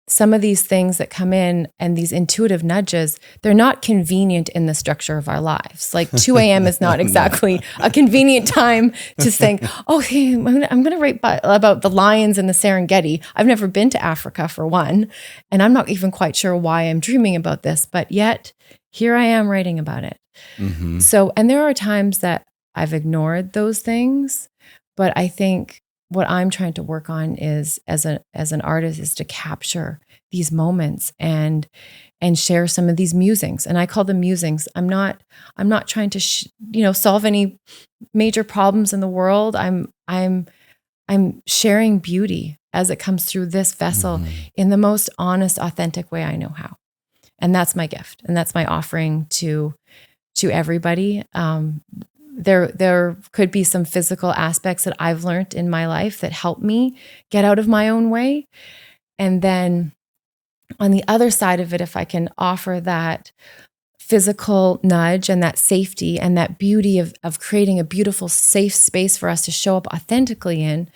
some of these things that come in, and these intuitive nudges, they're not convenient in the structure of our lives. Like 2 a.m. is not exactly a convenient time to think, oh, hey, I'm going to write about the lions in the Serengeti. I've never been to Africa, for one, and I'm not even quite sure why I'm dreaming about this, but yet here I am writing about it. Mm-hmm. So, and there are times that I've ignored those things, but I think what I'm trying to work on is, as an artist, is to capture these moments and share some of these musings. And I call them musings. I'm not trying to solve any major problems in the world. I'm sharing beauty as it comes through this vessel in the most honest, authentic way I know how. And that's my gift, and that's my offering to everybody. there could be some physical aspects that I've learned in my life that help me get out of my own way. And then on the other side of it, if I can offer that physical nudge and that safety and that beauty of creating a beautiful, safe space for us to show up authentically in,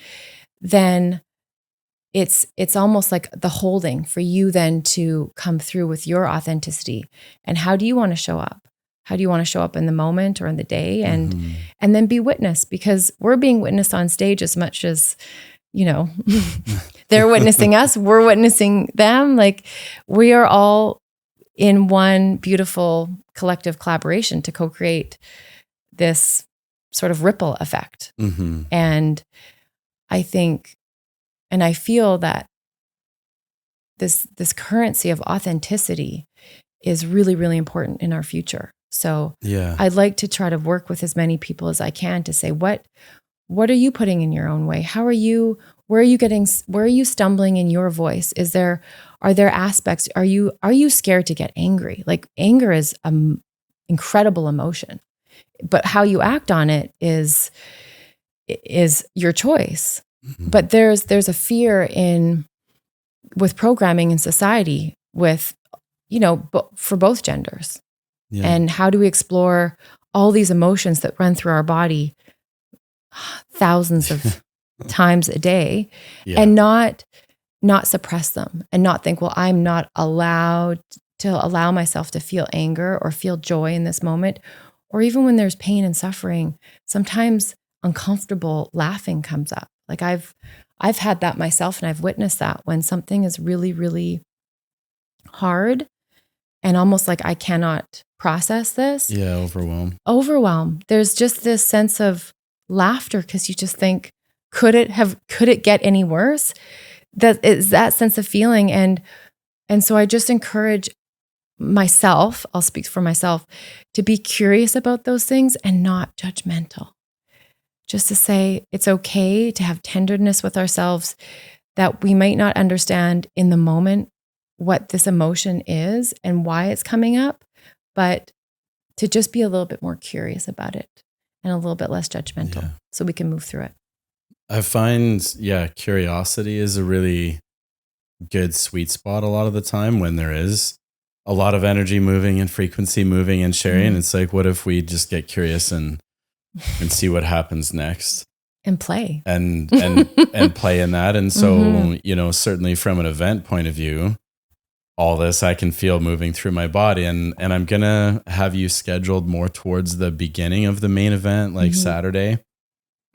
then it's almost like the holding for you then to come through with your authenticity. And how do you want to show up? How do you want to show up in the moment or in the day? And then be witnessed, because we're being witnessed on stage as much as, they're witnessing us, we're witnessing them. Like, we are all in one beautiful collective collaboration to co-create this sort of ripple effect. And I think, and I feel that this currency of authenticity is really, really important in our future. So I'd like to try to work with as many people as I can to say, what are you putting in your own way? Where are you stumbling in your voice? Are there aspects, are you scared to get angry? Like, anger is an incredible emotion, but how you act on it is your choice. But there's a fear with programming in society with, for both genders. And how do we explore all these emotions that run through our body thousands of times a day and not suppress them and not think, well, I'm not allowed to allow myself to feel anger or feel joy in this moment. Or even when there's pain and suffering, sometimes uncomfortable laughing comes up. Like, I've had that myself, and I've witnessed that when something is really, really hard and almost like I cannot process this. Overwhelm. There's just this sense of laughter, because you just think, could it get any worse? That is that sense of feeling. And so I just encourage myself, I'll speak for myself, to be curious about those things and not judgmental. Just to say it's okay to have tenderness with ourselves, that we might not understand in the moment what this emotion is and why it's coming up, but to just be a little bit more curious about it and a little bit less judgmental so we can move through it. I find, curiosity is a really good sweet spot a lot of the time when there is a lot of energy moving and frequency moving and sharing. It's like, what if we just get curious and see what happens next? And play. And play in that. And so, certainly from an event point of view, all this I can feel moving through my body. And I'm going to have you scheduled more towards the beginning of the main event, like Saturday.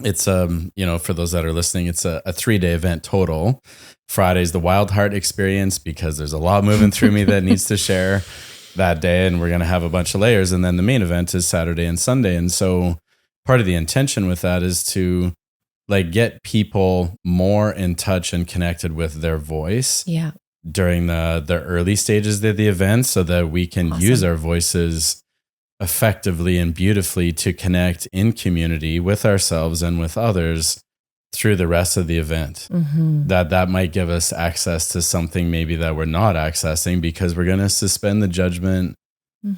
It's, for those that are listening, it's a 3-day event total. Friday's the Wild Heart experience, because there's a lot moving through me that needs to share that day. And we're going to have a bunch of layers. And then the main event is Saturday and Sunday. And so part of the intention with that is to get people more in touch and connected with their voice during the early stages of the event, so that we can use our voices effectively and beautifully to connect in community with ourselves and with others through the rest of the event. That might give us access to something maybe that we're not accessing, because we're going to suspend the judgment.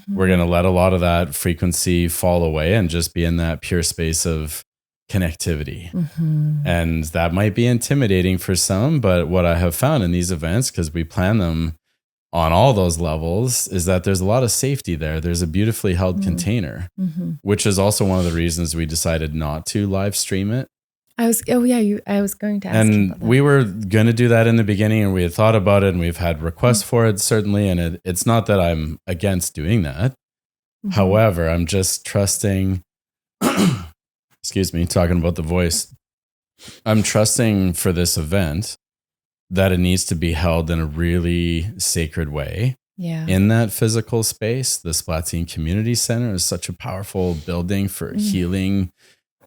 We're going to let a lot of that frequency fall away and just be in that pure space of connectivity. And that might be intimidating for some, but what I have found in these events, because we plan them on all those levels, is that there's a lot of safety there. There's a beautifully held container, which is also one of the reasons we decided not to live stream it. I was going to ask you about that. We were going to do that in the beginning, and we had thought about it, and we've had requests for it, certainly. And it's not that I'm against doing that. However, I'm just trusting, excuse me, talking about the voice. I'm trusting for this event that it needs to be held in a really sacred way. In that physical space. The Splatsine Community Center is such a powerful building for healing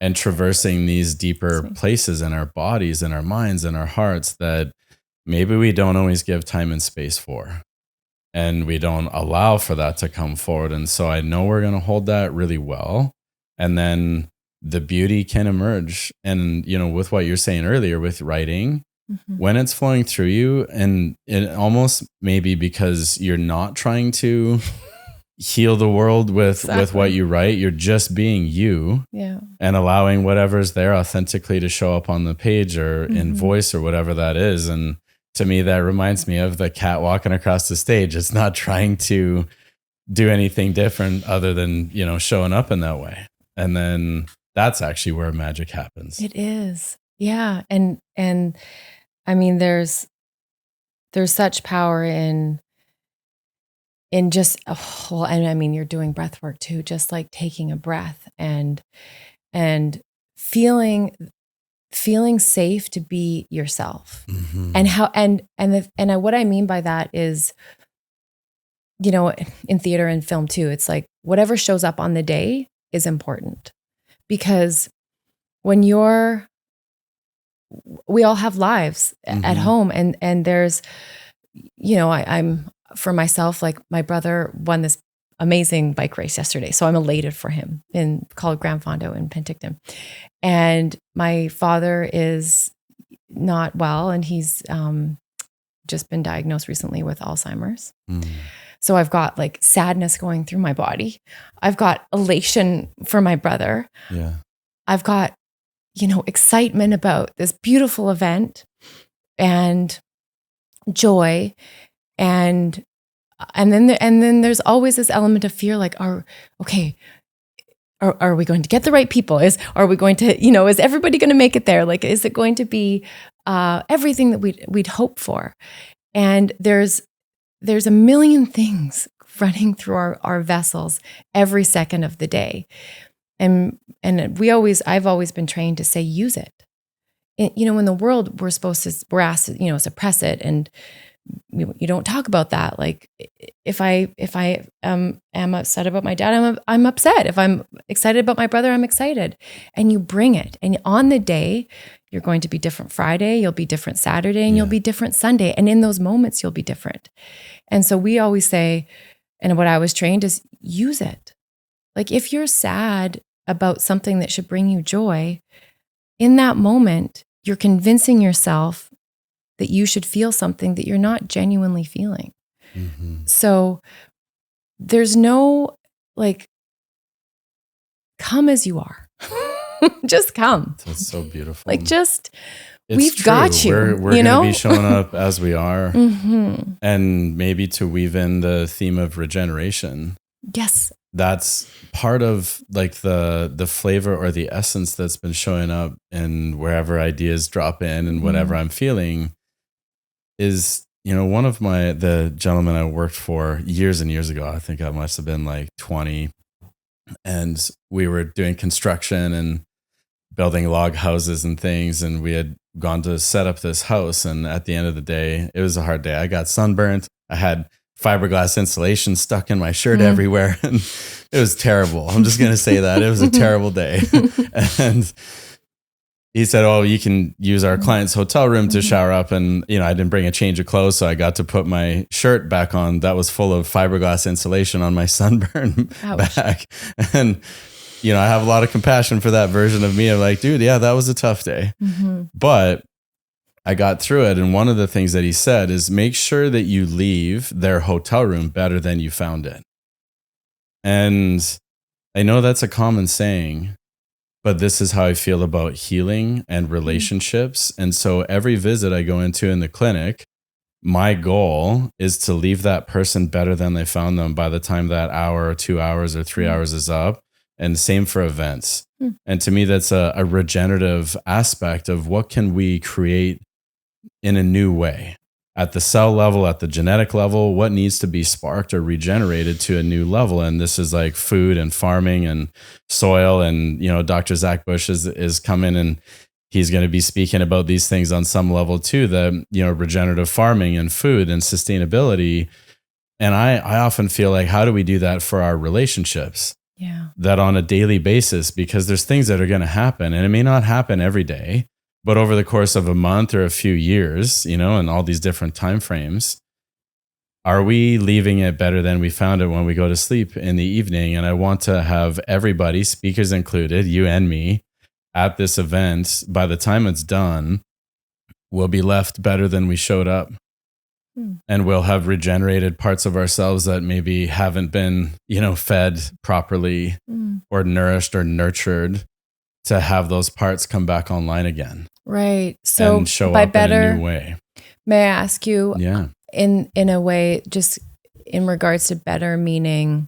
and traversing these deeper places in our bodies and our minds and our hearts that maybe we don't always give time and space for. And we don't allow for that to come forward. And so I know we're going to hold that really well. And then the beauty can emerge. And, with what you're saying earlier with writing, when it's flowing through you, and it almost maybe because you're not trying to heal the world with Exactly. what you write. You're just being you. Yeah. And allowing whatever's there authentically to show up on the page or in voice or whatever that is. And to me, that reminds me of the cat walking across the stage. It's not trying to do anything different other than, showing up in that way. And then that's actually where magic happens. It is. Yeah. And I mean, there's such power in just, and I mean, you're doing breath work too, just like taking a breath and feeling safe to be yourself. And how, what I mean by that is, in theater and film too, it's like whatever shows up on the day is important, because when we all have lives at home, and there's, I'm for myself, like my brother won this amazing bike race yesterday. So I'm elated for him, called Gran Fondo in Penticton. And my father is not well, and he's just been diagnosed recently with Alzheimer's. So I've got like sadness going through my body. I've got elation for my brother. Yeah. I've got, excitement about this beautiful event and joy. And then there's always this element of fear, like, are we going to get the right people? Are we going to, is everybody going to make it there? Like, is it going to be everything that we'd hope for? And there's a million things running through our vessels every second of the day. And I've always been trained to say, use it. In the world, we're asked to, suppress it. And you don't talk about that. Like, if I am upset about my dad, I'm upset. If I'm excited about my brother, I'm excited. And you bring it. And on the day, you're going to be different Friday, you'll be different Saturday, and you'll be different Sunday. And in those moments, you'll be different. And so we always say, and what I was trained is, use it. Like, if you're sad about something that should bring you joy, in that moment, you're convincing yourself that you should feel something that you're not genuinely feeling. So there's no, like, come as you are. Just come. That's so beautiful. Like, just, it's we've true. got you. We're going to be showing up as we are. And maybe to weave in the theme of regeneration. Yes. That's part of like the flavor or the essence that's been showing up in wherever ideas drop in and whatever I'm feeling is, one of the gentlemen I worked for years and years ago, I think I must have been like 20, and we were doing construction and building log houses and things. And we had gone to set up this house. And at the end of the day, it was a hard day. I got sunburnt. I had fiberglass insulation stuck in my shirt everywhere. And it was terrible. I'm just going to say that. It was a terrible day. And he said, "Oh, you can use our client's hotel room to shower up." And, I didn't bring a change of clothes. So I got to put my shirt back on that was full of fiberglass insulation on my sunburn back. And, I have a lot of compassion for that version of me. I'm like, dude, yeah, that was a tough day. But I got through it. And one of the things that he said is, make sure that you leave their hotel room better than you found it. And I know that's a common saying, but this is how I feel about healing and relationships. And so every visit I go into in the clinic, my goal is to leave that person better than they found them by the time that hour or 2 hours or 3 hours is up. And same for events. And to me, that's a regenerative aspect of what can we create in a new way at the cell level, at the genetic level, what needs to be sparked or regenerated to a new level. And this is like food and farming and soil. And, Dr. Zach Bush is coming, and he's going to be speaking about these things on some level too, the, regenerative farming and food and sustainability. And I often feel like, how do we do that for our relationships? Yeah. That on a daily basis, because there's things that are going to happen, and it may not happen every day, but over the course of a month or a few years, and all these different time frames, are we leaving it better than we found it when we go to sleep in the evening? And I want to have everybody, speakers included, you and me, at this event, by the time it's done, we'll be left better than we showed up. And we'll have regenerated parts of ourselves that maybe haven't been, fed properly or nourished or nurtured, to have those parts come back online again. Right. So and show by up better, in a new way. may I ask you, Yeah. in a way, just in regards to better, meaning,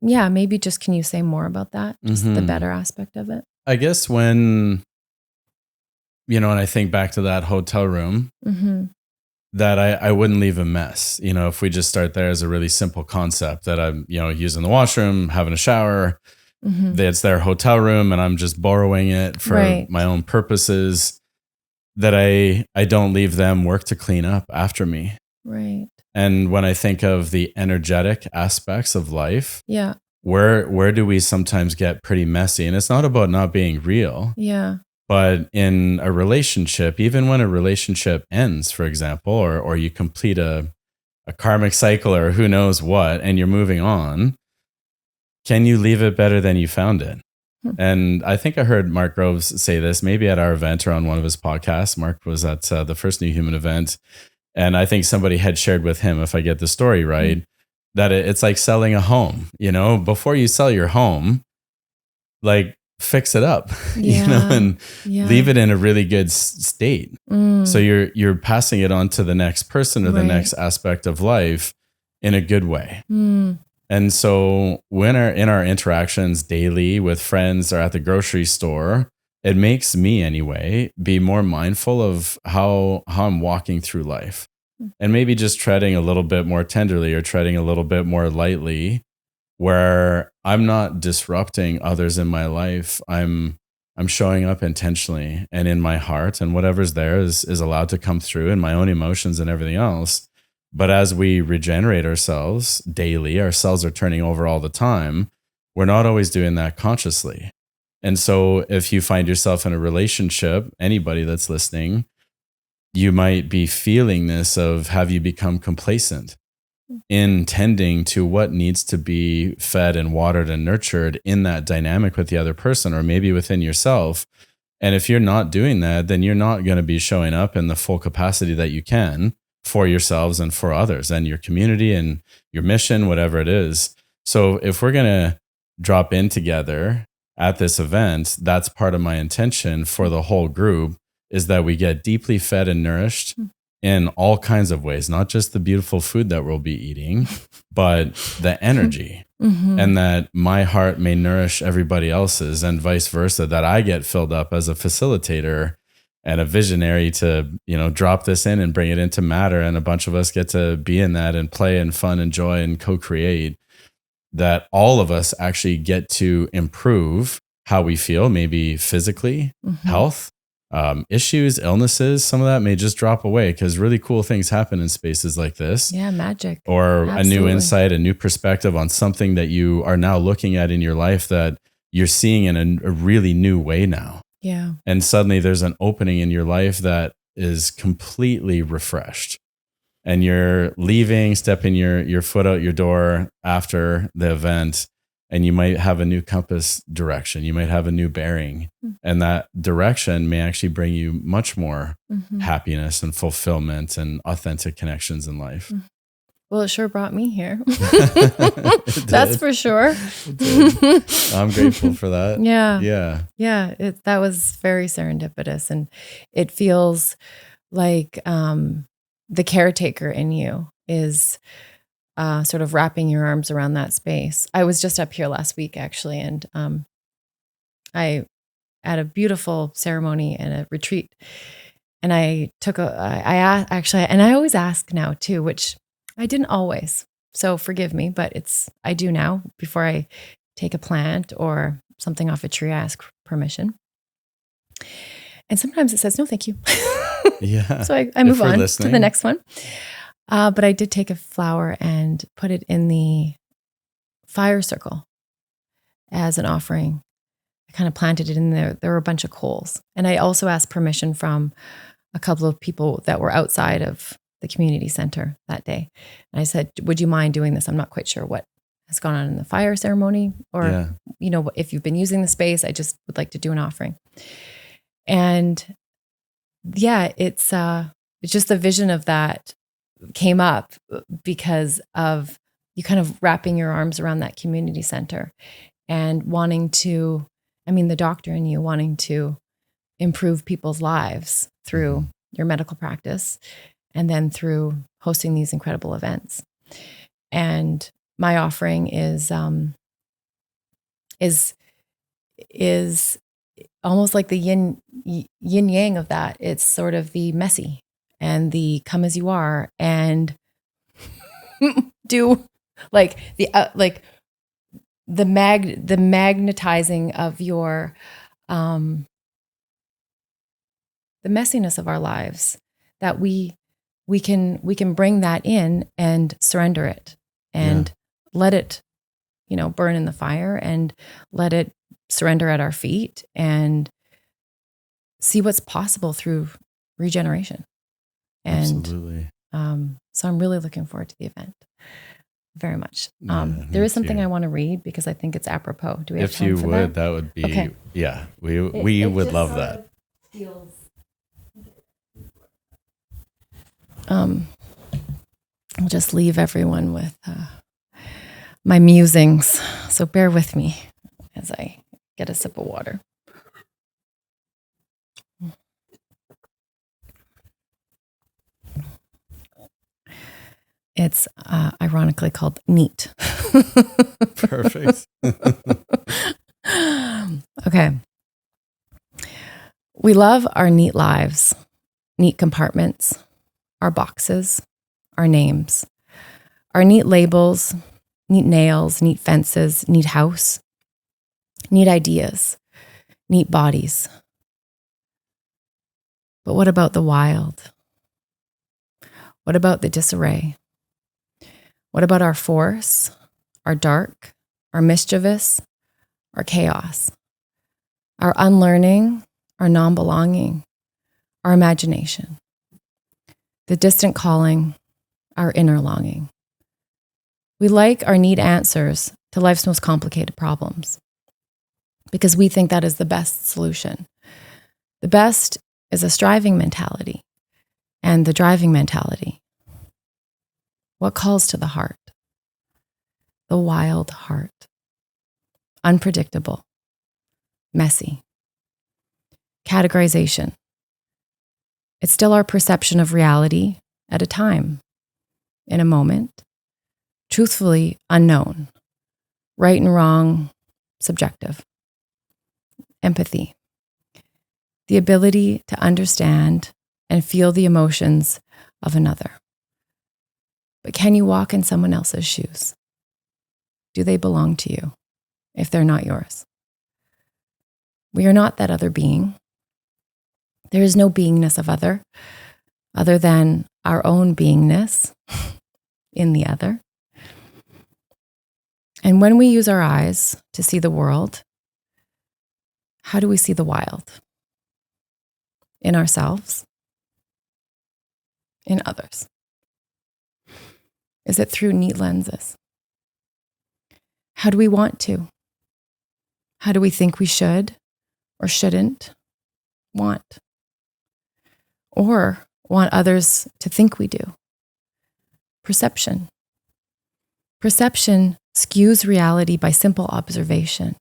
maybe just, can you say more about that? Just the better aspect of it. I guess when, and I think back to that hotel room, that I wouldn't leave a mess. If we just start there as a really simple concept, that I'm, using the washroom, having a shower, it's their hotel room and I'm just borrowing it for my own purposes, that I don't leave them work to clean up after me. Right. And when I think of the energetic aspects of life, yeah, where do we sometimes get pretty messy? And it's not about not being real. Yeah. But in a relationship, even when a relationship ends, for example, or you complete a karmic cycle or who knows what, and you're moving on, can you leave it better than you found it? And I think I heard Mark Groves say this, maybe at our event or on one of his podcasts. Mark was at the first New Human event. And I think somebody had shared with him, if I get the story right, that it's like selling a home. Before you sell your home, like, fix it up, and leave it in a really good state. So you're passing it on to the next person or the next aspect of life in a good way. And so when in our interactions daily with friends or at the grocery store, it makes me anyway be more mindful of how I'm walking through life, and maybe just treading a little bit more tenderly or treading a little bit more lightly, where I'm not disrupting others in my life. I'm showing up intentionally and in my heart, and whatever's there is allowed to come through in my own emotions and everything else. But as we regenerate ourselves daily, our cells are turning over all the time. We're not always doing that consciously. And so if you find yourself in a relationship, anybody that's listening, you might be feeling this of, have you become complacent in tending to what needs to be fed and watered and nurtured in that dynamic with the other person, or maybe within yourself? And if you're not doing that, then you're not going to be showing up in the full capacity that you can for yourselves and for others and your community and your mission, whatever it is. So if we're going to drop in together at this event, that's part of my intention for the whole group, is that we get deeply fed and nourished in all kinds of ways, not just the beautiful food that we'll be eating, but the energy, and that my heart may nourish everybody else's, and vice versa, that I get filled up as a facilitator and a visionary to, drop this in and bring it into matter. And a bunch of us get to be in that and play and fun and joy and co-create, that all of us actually get to improve how we feel, maybe physically, health, issues, illnesses. Some of that may just drop away because really cool things happen in spaces like this. Yeah, magic. Or a new insight, a new perspective on something that you are now looking at in your life that you're seeing in a really new way now. Yeah. And suddenly there's an opening in your life that is completely refreshed. And you're leaving, stepping your foot out your door after the event, and you might have a new compass direction. You might have a new bearing. And that direction may actually bring you much more happiness and fulfillment and authentic connections in life. Well, it sure brought me here. That's for sure. I'm grateful for that. Yeah. That was very serendipitous. And it feels like the caretaker in you is sort of wrapping your arms around that space. I was just up here last week, actually, and I had a beautiful ceremony and a retreat. And I always ask now too, which I didn't always. So forgive me, but I do now. Before I take a plant or something off a tree, I ask permission. And sometimes it says, no, thank you. Yeah. So I move on to the next one. But I did take a flower and put it in the fire circle as an offering. I kind of planted it in there. There were a bunch of coals. And I also asked permission from a couple of people that were outside of the community center that day. And I said, would you mind doing this? I'm not quite sure what has gone on in the fire ceremony, or, if you've been using the space, I just would like to do an offering. And yeah, it's just the vision of that came up because of you kind of wrapping your arms around that community center and wanting to, the doctor in you wanting to improve people's lives through your medical practice and then through hosting these incredible events. And my offering is almost like the yin yang of that. It's sort of the messy and the come as you are and do like the magnetizing of your the messiness of our lives, that we can bring that in and surrender it and let it burn in the fire and let it surrender at our feet and see what's possible through regeneration. And absolutely. So I'm really looking forward to the event very much. There is something I want to read because I think it's apropos. Do we have time for that? That would be, okay. Yeah, we would love that. I'll just leave everyone with my musings. So bear with me as I get a sip of water. It's ironically called Neat. Perfect. Okay. We love our neat lives, neat compartments, our boxes, our names, our neat labels, neat nails, neat fences, neat house, neat ideas, neat bodies. But what about the wild? What about the disarray? What about our force, our dark, our mischievous, our chaos, our unlearning, our non-belonging, our imagination, the distant calling, our inner longing? We like our neat answers to life's most complicated problems because we think that is the best solution. The best is a striving mentality and the driving mentality. What calls to the heart? The wild heart. Unpredictable. Messy. Categorization. It's still our perception of reality at a time, in a moment, truthfully unknown, right and wrong, subjective. Empathy. The ability to understand and feel the emotions of another. But can you walk in someone else's shoes? Do they belong to you if they're not yours? We are not that other being. There is no beingness of other than our own beingness in the other. And when we use our eyes to see the world, how do we see the wild? In ourselves? In others? Is it through neat lenses? How do we want to? How do we think we should or shouldn't want? Or want others to think we do? Perception. Perception skews reality by simple observation.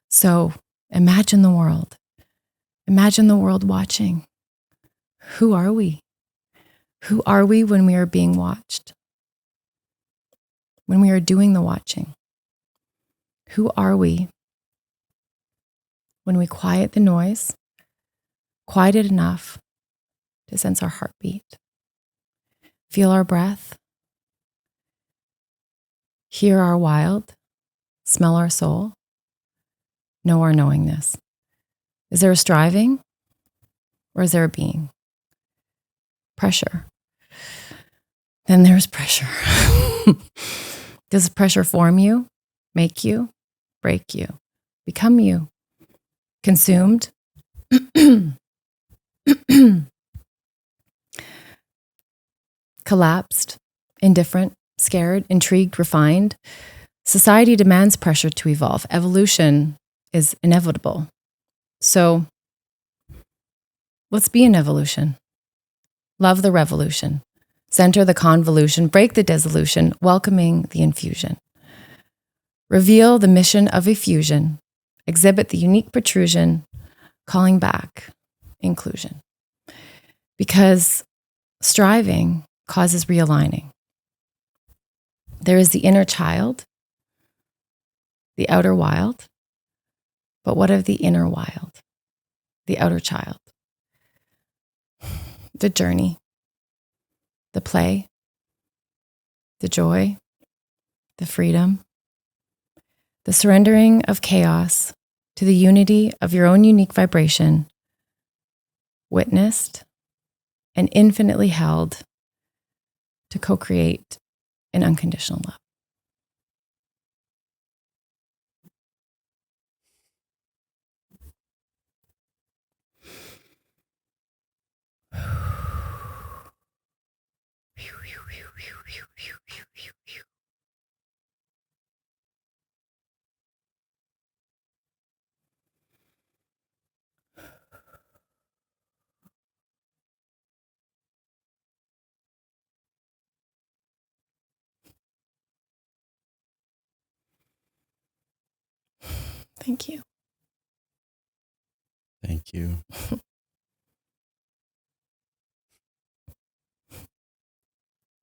So imagine the world. Imagine the world watching. Who are we? Who are we when we are being watched? When we are doing the watching? Who are we when we quiet the noise, quiet it enough to sense our heartbeat, feel our breath, hear our wild, smell our soul, know our knowingness? Is there a striving or is there a being? Pressure. Then there's pressure. Does pressure form you, make you, break you, become you, consumed, collapsed, indifferent, scared, intrigued, refined? Society demands pressure to evolve. Evolution is inevitable. So Let's be in evolution. Love the revolution. Center the convolution. Break the dissolution. Welcoming the infusion. Reveal the mission of effusion. Exhibit the unique protrusion. Calling back inclusion. Because striving causes realigning. There is the inner child, the outer wild. But what of the inner wild, the outer child? The journey, the play, the joy, the freedom, the surrendering of chaos to the unity of your own unique vibration, witnessed and infinitely held to co-create an unconditional love. Thank you. Thank you.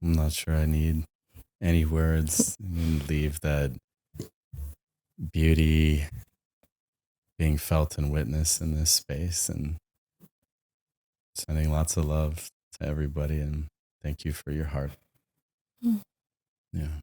I'm not sure I need any words. Leave that beauty being felt and witnessed in this space, and sending lots of love to everybody. And thank you for your heart. Yeah.